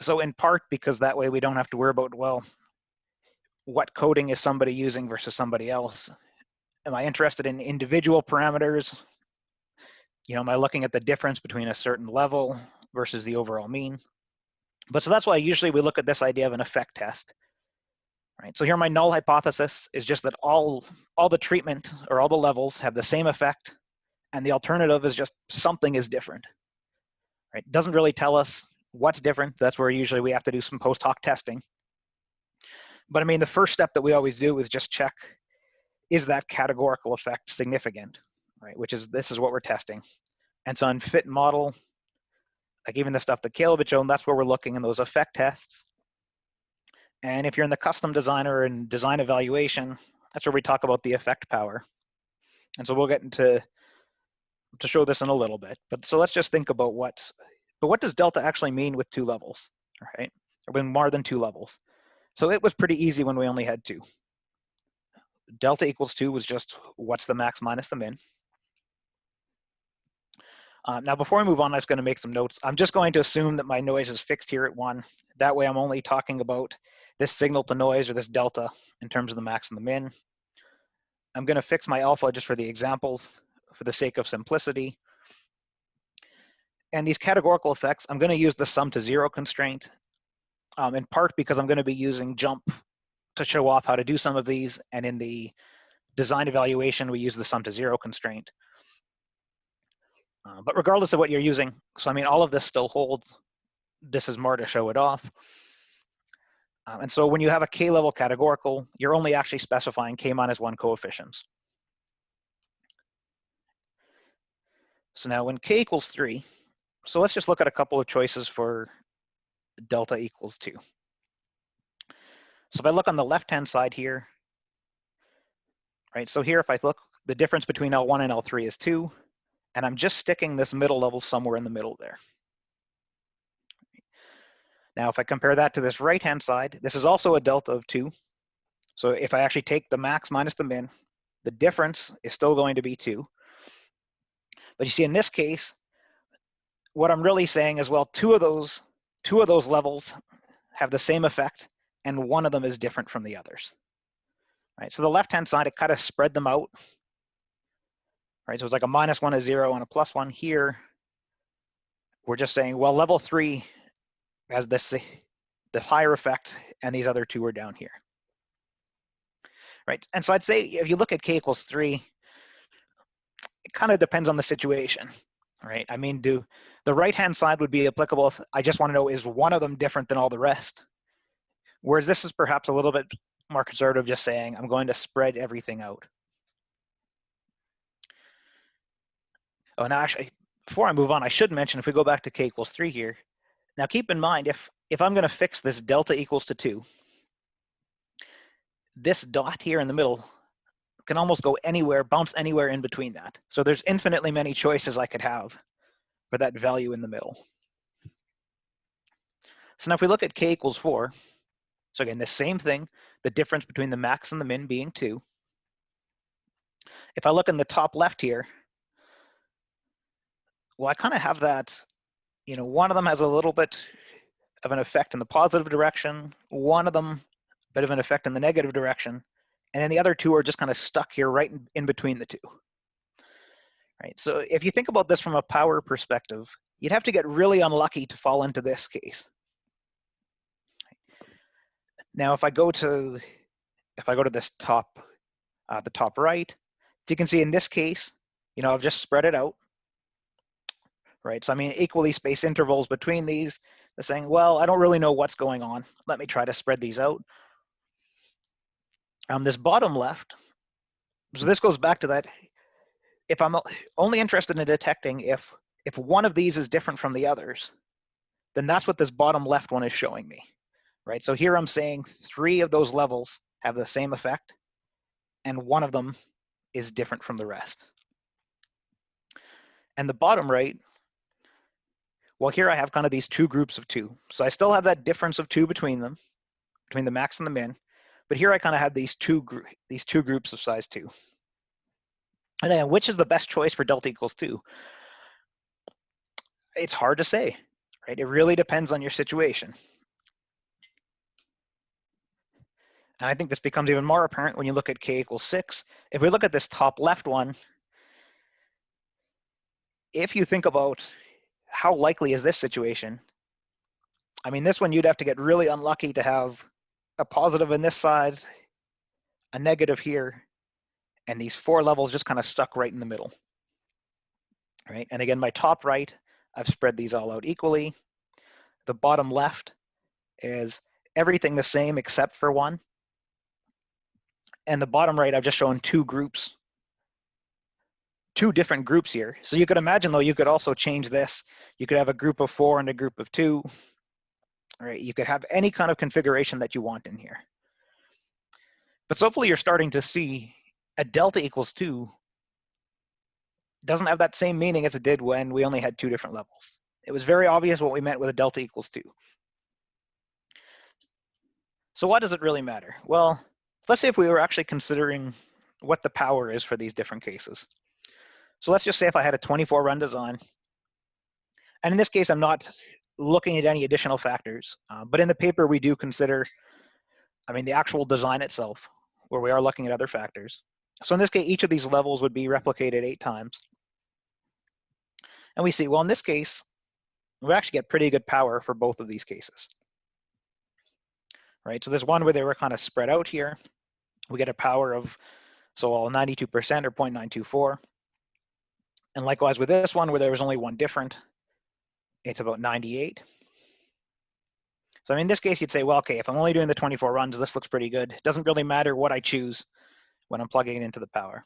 So in part because that way we don't have to worry about, well, what coding is somebody using versus somebody else? Am I interested in individual parameters? You know, am I looking at the difference between a certain level versus the overall mean? But so that's why usually we look at this idea of an effect test. Right. So here my null hypothesis is just that all the treatment or all the levels have the same effect, and the alternative is just something is different. Right. It doesn't really tell us what's different. That's where usually we have to do some post hoc testing. But I mean, the first step that we always do is just check, is that categorical effect significant? Right. Which is, this is what we're testing. And so in fit model, like even the stuff that Caleb had shown, that's where we're looking in those effect tests. And if you're in the custom designer and design evaluation, that's where we talk about the effect power. And so we'll get into to show this in a little bit. But so let's just think about what does delta actually mean with 2 levels, right? Or with more than 2 levels. So it was pretty easy when we only had 2. Delta equals 2 was just what's the max minus the min. Now, before I move on, I'm just going to make some notes. I'm just going to assume that my noise is fixed here at 1. That way I'm only talking about this signal to noise or this delta in terms of the max and the min. I'm going to fix my alpha just for the examples for the sake of simplicity. And these categorical effects, I'm going to use the sum to 0 constraint, in part because I'm going to be using jump to show off how to do some of these. And in the design evaluation, we use the sum to 0 constraint. But regardless of what you're using, so I mean, all of this still holds. This is more to show it off. And so when you have a k-level categorical, you're only actually specifying k-1 coefficients. So now when k equals 3, so let's just look at a couple of choices for delta equals 2. So if I look on the left-hand side here, right, so here if I look, the difference between L1 and L3 is 2, and I'm just sticking this middle level somewhere in the middle there. Now if I compare that to this right-hand side, this is also a delta of 2. So if I actually take the max minus the min, the difference is still going to be 2. But you see in this case, what I'm really saying is, well, two of those levels have the same effect, and one of them is different from the others. Right? So the left-hand side, it kind of spread them out. Right? So it's like a -1, a 0, and a +1. Here, we're just saying, well, level 3 has this higher effect, and these other two are down here. Right? And so I'd say if you look at k equals 3, it kind of depends on the situation. Right? I mean, the right-hand side would be applicable if I just want to know, is one of them different than all the rest? Whereas this is perhaps a little bit more conservative, just saying, I'm going to spread everything out. Oh, now actually, before I move on, I should mention, if we go back to k equals 3 here, now keep in mind, if I'm going to fix this delta equals to 2, this dot here in the middle can almost go anywhere, bounce anywhere in between that. So there's infinitely many choices I could have for that value in the middle. So now if we look at k equals 4, so again, the same thing, the difference between the max and the min being 2. If I look in the top left here, well, I kind of have that, you know, one of them has a little bit of an effect in the positive direction, one of them a bit of an effect in the negative direction, and then the other two are just kind of stuck here right in between the two. Right? So if you think about this from a power perspective, you'd have to get really unlucky to fall into this case. Now, if I go to this top, the top right, so you can see in this case, you know, I've just spread it out. Right? So I mean, equally spaced intervals between these. They're saying, well, I don't really know what's going on. Let me try to spread these out. This bottom left, so this goes back to that. If I'm only interested in detecting if one of these is different from the others, then that's what this bottom left one is showing me. Right? So here I'm saying 3 of those levels have the same effect, and one of them is different from the rest. And the bottom right, well, here I have kind of these two groups of 2. So I still have that difference of 2 between them, between the max and the min. But here I kind of have these two groups of size 2. And then which is the best choice for delta equals 2? It's hard to say, right? It really depends on your situation. And I think this becomes even more apparent when you look at k equals 6. If we look at this top left one, if you think about how likely is this situation, I mean, this one you'd have to get really unlucky to have a positive in this side, a negative here, and these 4 levels just kind of stuck right in the middle. Right? And again, my top right, I've spread these all out equally. The bottom left is everything the same except for 1. And the bottom right, I've just shown 2 groups, 2 different groups here. So you could imagine, though, you could also change this. You could have a group of 4 and a group of 2. Right? You could have any kind of configuration that you want in here. But so hopefully you're starting to see a delta equals 2 doesn't have that same meaning as it did when we only had 2 different levels. It was very obvious what we meant with a delta equals 2. So what does it really matter? Well, let's say if we were actually considering what the power is for these different cases. So let's just say if I had a 24 run design, and in this case, I'm not looking at any additional factors, but in the paper, we do consider, I mean, the actual design itself, where we are looking at other factors. So in this case, each of these levels would be replicated 8 times. And we see, well, in this case, we actually get pretty good power for both of these cases. Right? So there's one where they were kind of spread out here. We get a power of, so 92% or 0.924. And likewise with this one where there was only one different, it's about 98. So I mean, in this case, you'd say, well, okay, if I'm only doing the 24 runs, this looks pretty good. It doesn't really matter what I choose when I'm plugging it into the power.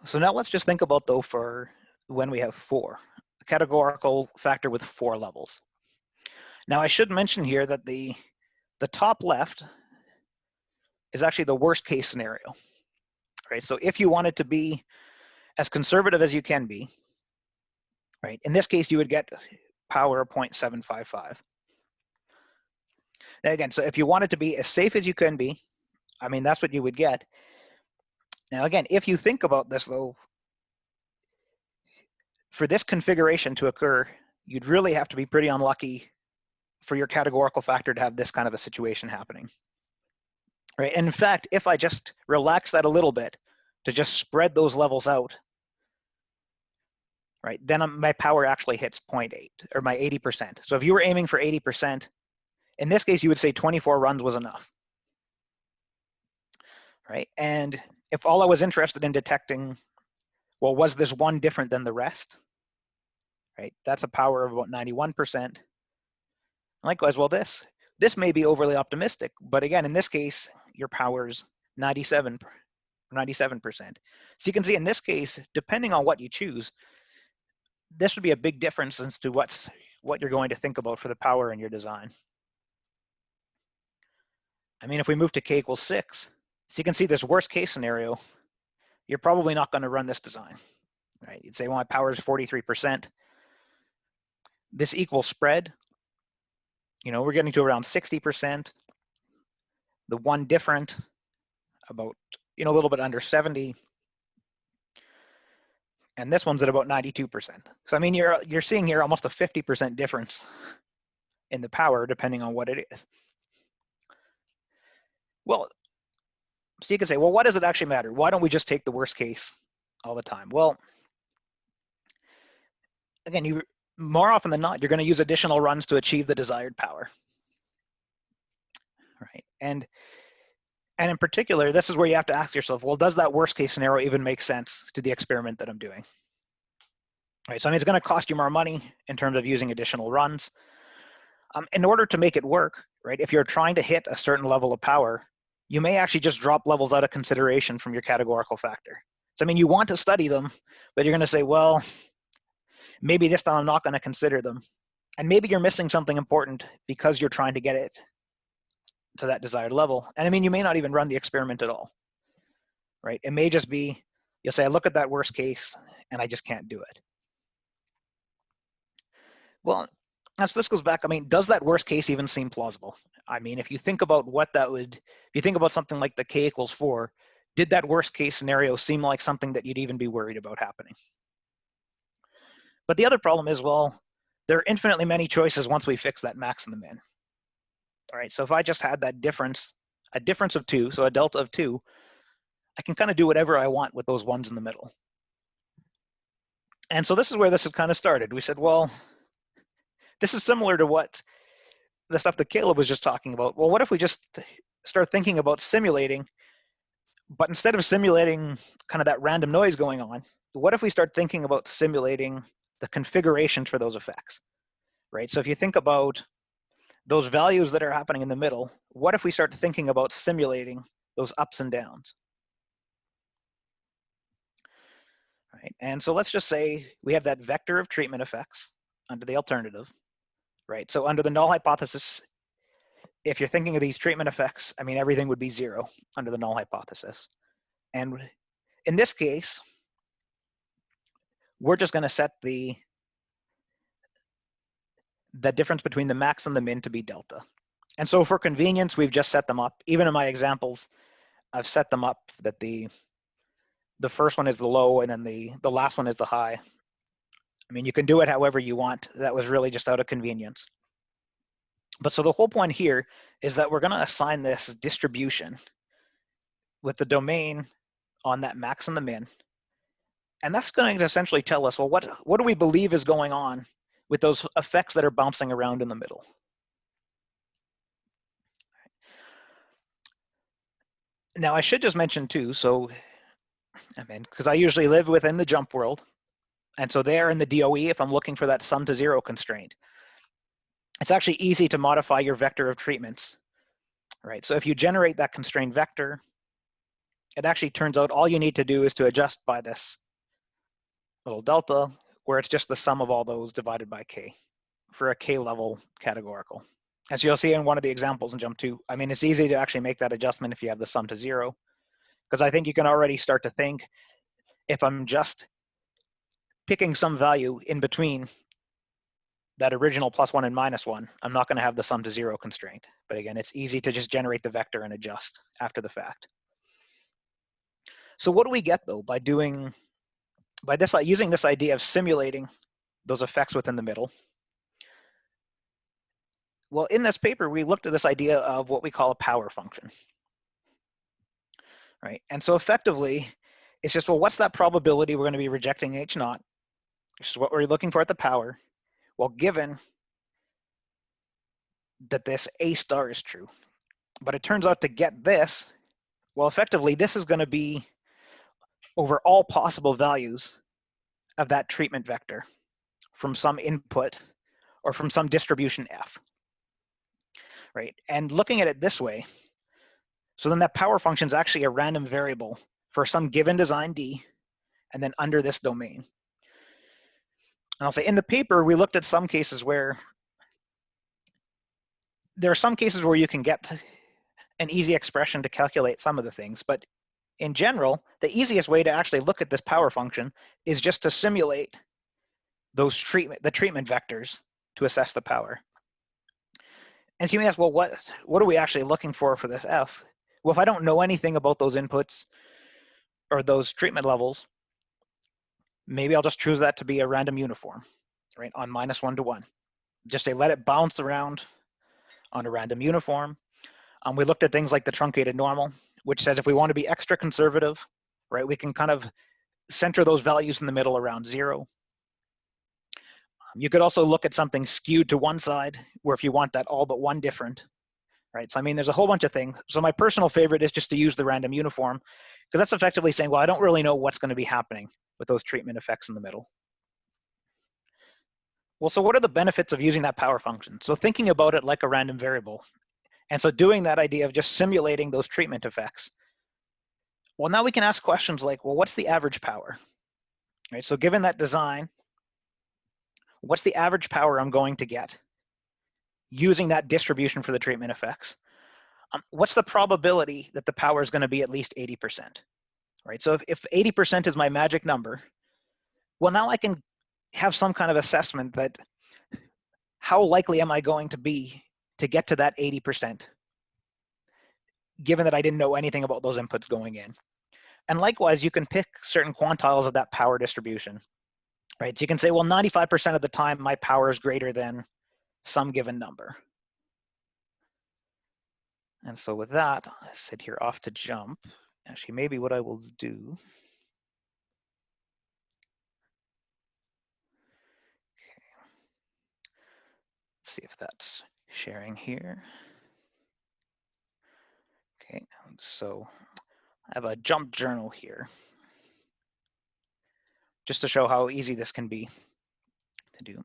So now let's just think about, though, for when we have 4, a categorical factor with 4 levels. Now I should mention here that the the top left is actually the worst case scenario, right? So if you wanted to be as conservative as you can be, right? In this case, you would get power of 0.755. Now again, so if you wanted to be as safe as you can be, I mean, that's what you would get. Now again, if you think about this though, for this configuration to occur, you'd really have to be pretty unlucky for your categorical factor to have this kind of a situation happening, right? And in fact, if I just relax that a little bit to just spread those levels out, right, then my power actually hits 0.8 or my 80%. So if you were aiming for 80%, in this case, you would say 24 runs was enough, right? And if all I was interested in detecting, well, was this one different than the rest, right? That's a power of about 91%. Likewise, well, this may be overly optimistic, but again, in this case, your power's 97%. So you can see in this case, depending on what you choose, this would be a big difference as to what you're going to think about for the power in your design. I mean, if we move to k equals 6, so you can see this worst case scenario, you're probably not going to run this design, right? You'd say, well, my power is 43%. This equals spread. You know, we're getting to around 60%. The one different, about, you know, a little bit under 70. And this one's at about 92%. So I mean, you're seeing here almost a 50% difference in the power depending on what it is. Well, so you can say, well, what does it actually matter? Why don't we just take the worst case all the time? Well, again, more often than not, you're going to use additional runs to achieve the desired power, right? And in particular, this is where you have to ask yourself, well, does that worst case scenario even make sense to the experiment that I'm doing? Right, so I mean, it's going to cost you more money in terms of using additional runs. In order to make it work, right, if you're trying to hit a certain level of power, you may actually just drop levels out of consideration from your categorical factor. So I mean, you want to study them, but you're going to say, well, maybe this time I'm not going to consider them. And maybe you're missing something important because you're trying to get it to that desired level. And I mean, you may not even run the experiment at all, right? It may just be, you'll say, I look at that worst case and I just can't do it. Well, so this goes back, I mean, does that worst case even seem plausible? I mean, if you think about what that would, if you think about something like the k equals 4, did that worst case scenario seem like something that you'd even be worried about happening? But the other problem is, well, there are infinitely many choices once we fix that max and the min. All right, so if I just had that difference, a difference of 2, so a delta of 2, I can kind of do whatever I want with those ones in the middle. And so this is where this had kind of started. We said, well, this is similar to what the stuff that Caleb was just talking about. Well, what if we just start thinking about simulating, but instead of simulating kind of that random noise going on, what if we start thinking about simulating the configurations for those effects, right? So if you think about those values that are happening in the middle, what if we start thinking about simulating those ups and downs? Right? And so let's just say we have that vector of treatment effects under the alternative, right? So under the null hypothesis, if you're thinking of these treatment effects, I mean, everything would be 0 under the null hypothesis. And in this case, we're just going to set the difference between the max and the min to be delta. And so for convenience, we've just set them up. Even in my examples, I've set them up that the first one is the low and then the last one is the high. I mean, you can do it however you want. That was really just out of convenience. But so the whole point here is that we're going to assign this distribution with the domain on that max and the min. And that's going to essentially tell us, well, what do we believe is going on with those effects that are bouncing around in the middle? Now, I should just mention too, so, I mean, because I usually live within the jump world. And so there in the DOE, if I'm looking for that sum to 0 constraint, it's actually easy to modify your vector of treatments, right? So if you generate that constraint vector, it actually turns out all you need to do is to adjust by this little delta, where it's just the sum of all those divided by k for a k level categorical. As you'll see in one of the examples in jump 2, I mean, it's easy to actually make that adjustment if you have the sum to 0, because I think you can already start to think, if I'm just picking some value in between that original +1 and -1, I'm not going to have the sum to 0 constraint. But again, it's easy to just generate the vector and adjust after the fact. So what do we get, though, by using this idea of simulating those effects within the middle? Well, in this paper, we looked at this idea of what we call a power function. Right? And so effectively, it's just, well, what's that probability we're going to be rejecting H naught, which is what we're looking for at the power, well, given that this A star is true. But it turns out to get this, well, effectively, this is going to be over all possible values of that treatment vector from some input or from some distribution F. Right? And looking at it this way, so then that power function is actually a random variable for some given design D, and then under this domain. And I'll say in the paper, we looked at some cases where there are some cases where you can get an easy expression to calculate some of the things, but in general, the easiest way to actually look at this power function is just to simulate the treatment vectors to assess the power. And so you may ask, well, what are we actually looking for this F? Well, if I don't know anything about those inputs or those treatment levels, maybe I'll just choose that to be a random uniform, right, on -1 to 1. Just say let it bounce around on a random uniform. We looked at things like the truncated normal, which says if we want to be extra conservative, right, we can kind of center those values in the middle around 0. You could also look at something skewed to one side, where if you want that all but one different, right? So I mean, there's a whole bunch of things. So my personal favorite is just to use the random uniform, because that's effectively saying, well, I don't really know what's going to be happening with those treatment effects in the middle. Well, so what are the benefits of using that power function? So thinking about it like a random variable, and so doing that idea of just simulating those treatment effects. Well, now we can ask questions like, well, what's the average power? Right? So given that design, what's the average power I'm going to get using that distribution for the treatment effects? What's the probability that the power is going to be at least 80%? Right? So if 80% is my magic number, well, now I can have some kind of assessment that how likely am I going to be to get to that 80%, given that I didn't know anything about those inputs going in. And likewise, you can pick certain quantiles of that power distribution, right? So you can say, well, 95% of the time, my power is greater than some given number. And so with that, I sit here off to jump. Actually, maybe what I will do. Okay. Let's see if that's sharing here. Okay, so I have a jump journal here, just to show how easy this can be to do.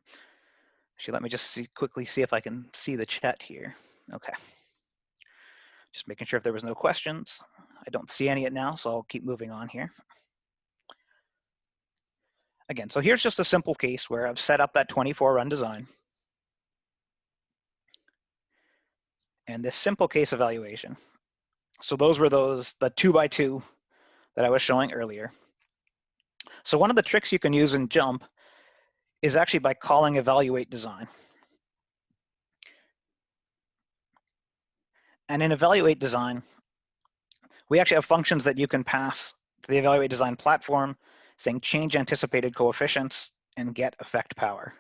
Actually, let me just quickly see if I can see the chat here. Okay. Just making sure if there was no questions. I don't see any yet now, so I'll keep moving on here. Again, so here's just a simple case where I've set up that 24 run design. And this simple case evaluation. So those were the 2x2 that I was showing earlier. So one of the tricks you can use in jump is actually by calling evaluate design. And in evaluate design, we actually have functions that you can pass to the evaluate design platform saying change anticipated coefficients and get effect power.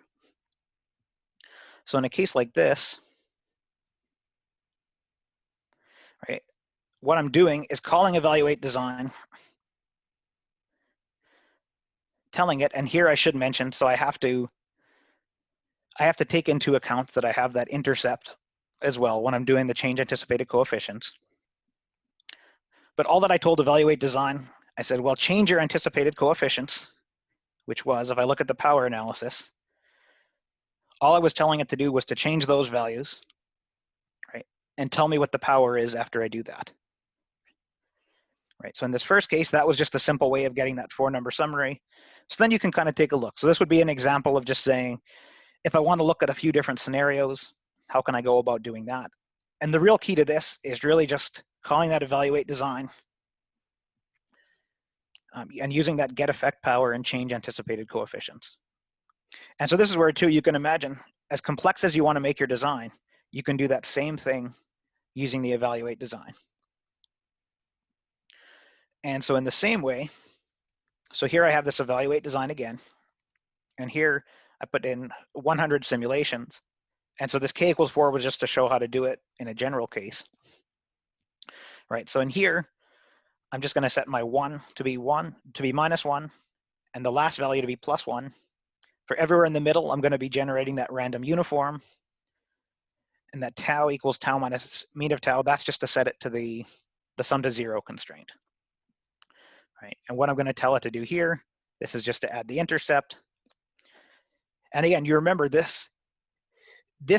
So in a case like this, right, what I'm doing is calling evaluate design, telling it, and here I should mention, so I have to take into account that I have that intercept as well when I'm doing the change anticipated coefficients. But all that I told evaluate design, I said, well, change your anticipated coefficients, which was, if I look at the power analysis, all I was telling it to do was to change those values, right, and tell me what the power is after I do that. Right, so in this first case, that was just a simple way of getting that 4-number summary. So then you can kind of take a look. So this would be an example of just saying, if I want to look at a few different scenarios, How can I go about doing that? And the real key to this is really just calling that evaluate design and using that get effect power and change anticipated coefficients. And so this is where too you can imagine, as complex as you want to make your design, you can do that same thing using the evaluate design. And so in the same way, so here I have this evaluate design again, and here I put in 100 simulations. And so this k equals 4 was just to show how to do it in a general case. Right, so in here, I'm just going to set my 1 to be minus 1, and the last value to be plus 1. For everywhere in the middle, I'm going to be generating that random uniform. And that tau equals tau minus mean of tau, that's just to set it to the sum to 0 constraint. Right, and what I'm going to tell it to do here, this is just to add the intercept. And again, you remember this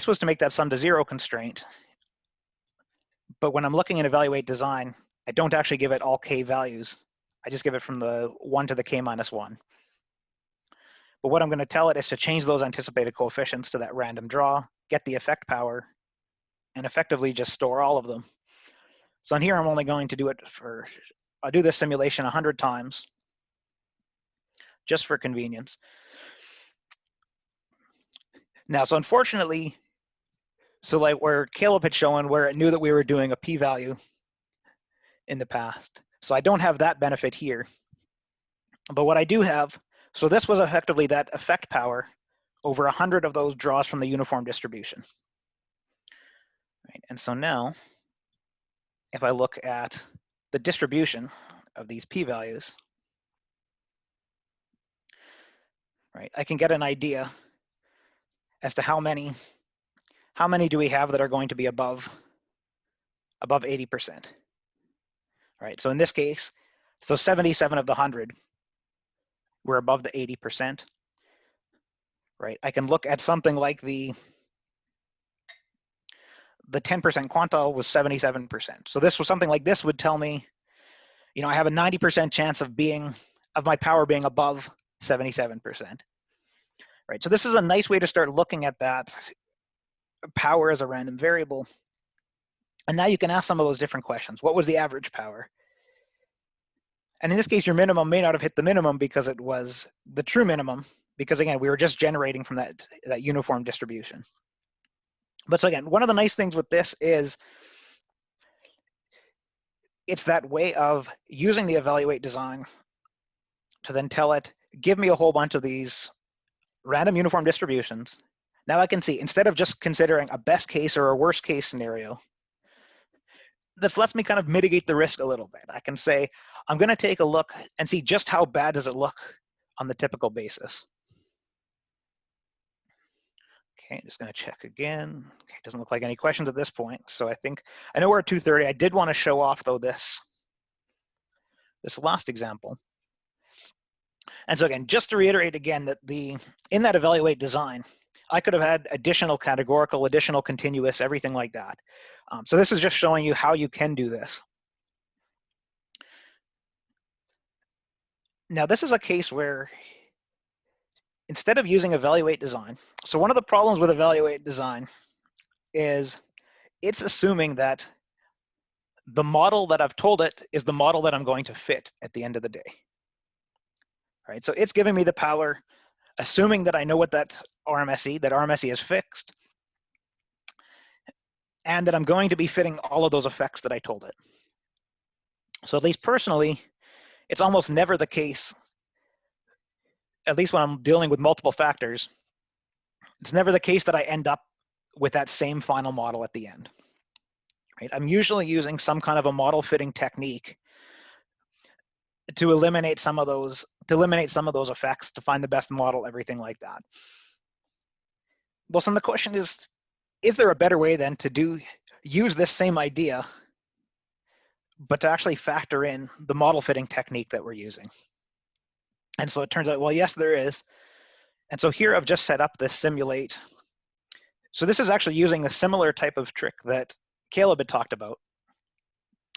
was to make that sum to 0 constraint. But when I'm looking at evaluate design, I don't actually give it all k values. I just give it from the 1 to the k minus 1. But what I'm going to tell it is to change those anticipated coefficients to that random draw, get the effect power, and effectively just store all of them. So in here, I'm only going to do it I'll do this simulation 100 times, just for convenience. Now, so unfortunately, so like where Caleb had shown where it knew that we were doing a p-value in the past. So I don't have that benefit here. But what I do have, so this was effectively that effect power over 100 of those draws from the uniform distribution. Right, and so now, if I look at the distribution of these p-values, right, I can get an idea as to how many do we have that are going to be above 80%. Right, so in this case, so 77 of the 100 were above the 80%. Right, I can look at something like the 10% quantile was 77%. So this was something like this would tell me, you know, I have a 90% chance of my power being above 77%. Right, so this is a nice way to start looking at that power as a random variable. And now you can ask some of those different questions. What was the average power? And in this case, your minimum may not have hit the minimum because it was the true minimum, because again, we were just generating from that uniform distribution. But so again, one of the nice things with this is it's that way of using the evaluate design to then tell it, give me a whole bunch of these random uniform distributions. Now I can see, instead of just considering a best case or a worst case scenario, this lets me kind of mitigate the risk a little bit. I can say, I'm going to take a look and see just how bad does it look on the typical basis. Okay, just going to check again. Okay, doesn't look like any questions at this point. So I know we're at 2:30. I did want to show off though this last example. And so again, just to reiterate again that in that evaluate design, I could have had additional categorical, additional continuous, everything like that. So this is just showing you how you can do this. Now this is a case where instead of using evaluate design, so one of the problems with evaluate design is it's assuming that the model that I've told it is the model that I'm going to fit at the end of the day. Right, so it's giving me the power, assuming that I know what that RMSE is fixed, and that I'm going to be fitting all of those effects that I told it. So at least personally, it's almost never the case, at least when I'm dealing with multiple factors, it's never the case that I end up with that same final model at the end. Right? I'm usually using some kind of a model fitting technique to eliminate some of those effects, to find the best model, everything like that. Well, so the question is there a better way then to use this same idea, but to actually factor in the model fitting technique that we're using? And so it turns out, well, yes, there is. And so here I've just set up this simulate. So this is actually using a similar type of trick that Caleb had talked about.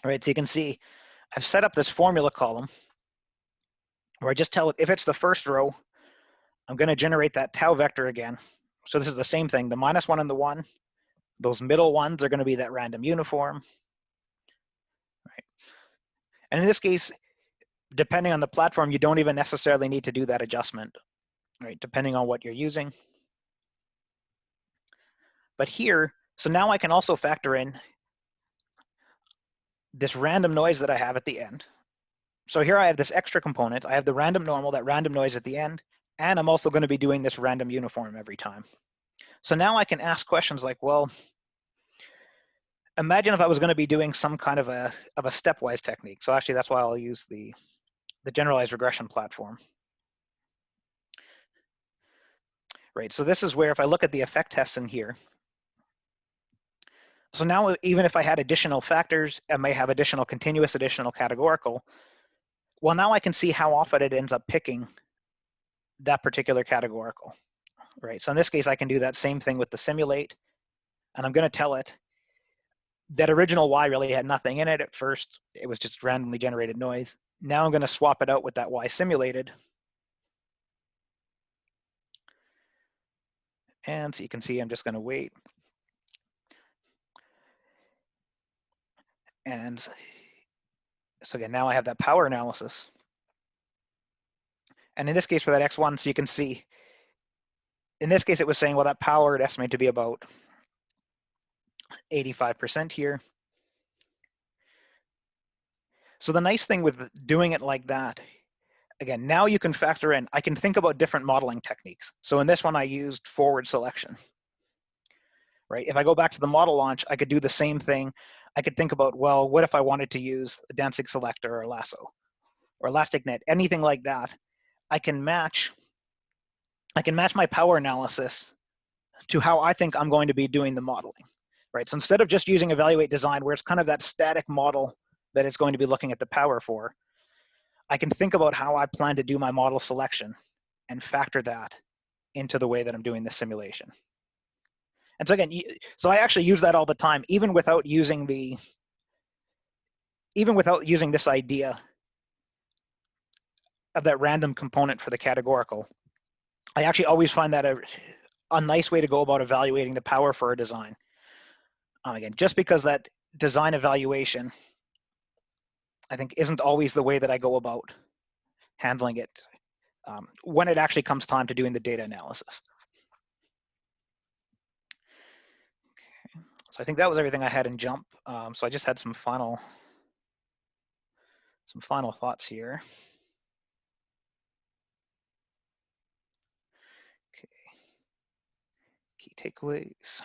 All right, so you can see I've set up this formula column where I just tell it if it's the first row, I'm going to generate that tau vector again. So this is the same thing, the -1 and the 1, Those middle ones are going to be that random uniform. Right? And in this case, depending on the platform, you don't even necessarily need to do that adjustment, right? Depending on what you're using. But here, so now I can also factor in this random noise that I have at the end. So here I have this extra component. I have the random normal, that random noise at the end, and I'm also going to be doing this random uniform every time. So now I can ask questions like, well, imagine if I was going to be doing some kind of a stepwise technique. So actually, that's why I'll use the generalized regression platform. Right, so this is where if I look at the effect tests in here, so now even if I had additional factors, I may have additional continuous, additional categorical, well, now I can see how often it ends up picking that particular categorical, right? So in this case, I can do that same thing with the simulate, and I'm going to tell it that original Y really had nothing in it at first. It was just randomly generated noise. Now I'm going to swap it out with that Y simulated. And so you can see I'm just going to wait. And so again, now I have that power analysis. And in this case, for that X1, so you can see, in this case, it was saying, well, that power would estimate to be about 85% here. So the nice thing with doing it like that, again, now you can factor in, I can think about different modeling techniques. So in this one, I used forward selection, right? If I go back to the model launch, I could do the same thing. I could think about, well, what if I wanted to use a Danzig selector or a lasso or elastic net, anything like that. I can match my power analysis to how I think I'm going to be doing the modeling, right? So instead of just using evaluate design, where it's kind of that static model that it's going to be looking at the power for, I can think about how I plan to do my model selection and factor that into the way that I'm doing the simulation. And so again, so I actually use that all the time, even without using this idea of that random component for the categorical. I actually always find that a nice way to go about evaluating the power for a design. Again, just because that design evaluation, I think, isn't always the way that I go about handling it when it actually comes time to doing the data analysis. Okay. So I think that was everything I had in JUMP. So I just had some final thoughts here. Okay. Key takeaways.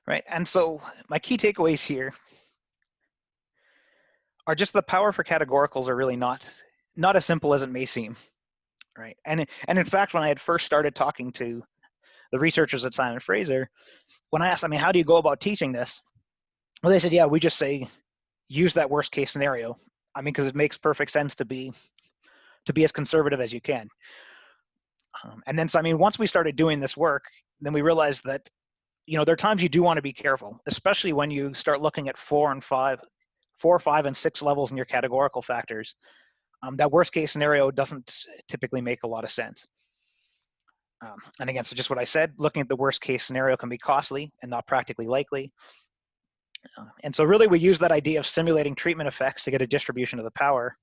Right, and so my key takeaways here are just the power for categoricals are really not as simple as it may seem, right? And in fact, when I had first started talking to the researchers at Simon Fraser, when I asked, I mean, how do you go about teaching this? Well, they said, yeah, we just say, use that worst case scenario. I mean, because it makes perfect sense to be as conservative as you can. And then, so I mean, once we started doing this work, then we realized that, you know, there are times you do want to be careful, especially when you start looking at 4, 5, and 6 levels in your categorical factors. That worst case scenario doesn't typically make a lot of sense. And again, so just what I said, looking at the worst case scenario can be costly and not practically likely. And so really we use that idea of simulating treatment effects to get a distribution of the power.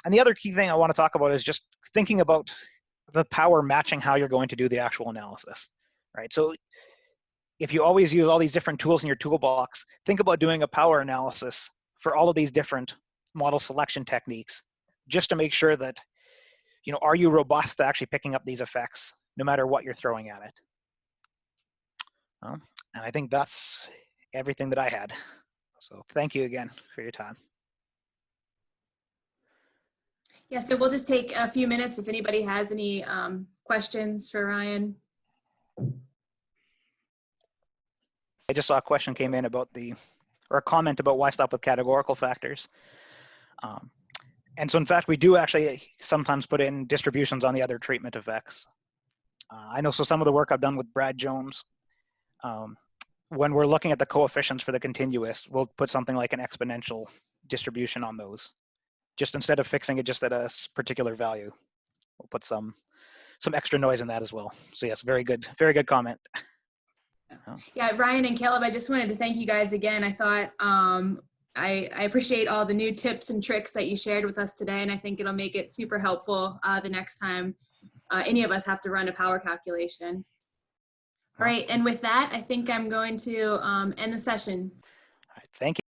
And the other key thing I want to talk about is just thinking about the power matching how you're going to do the actual analysis, right? So if you always use all these different tools in your toolbox, think about doing a power analysis for all of these different model selection techniques, just to make sure that, you know, are you robust to actually picking up these effects, no matter what you're throwing at it. And I think that's everything that I had. So thank you again for your time. Yeah, so we'll just take a few minutes if anybody has any questions for Ryan. I just saw a question came in about or a comment about why stop with categorical factors. And so in fact, we do actually sometimes put in distributions on the other treatment effects. I know, so some of the work I've done with Brad Jones, when we're looking at the coefficients for the continuous, we'll put something like an exponential distribution on those. Just instead of fixing it just at a particular value, we'll put some extra noise in that as well. So yes, very good comment. Yeah, Ryan and Caleb, I just wanted to thank you guys again. I thought I appreciate all the new tips and tricks that you shared with us today, and I think it'll make it super helpful the next time any of us have to run a power calculation. All right, and with that, I think I'm going to end the session. All right, thank you.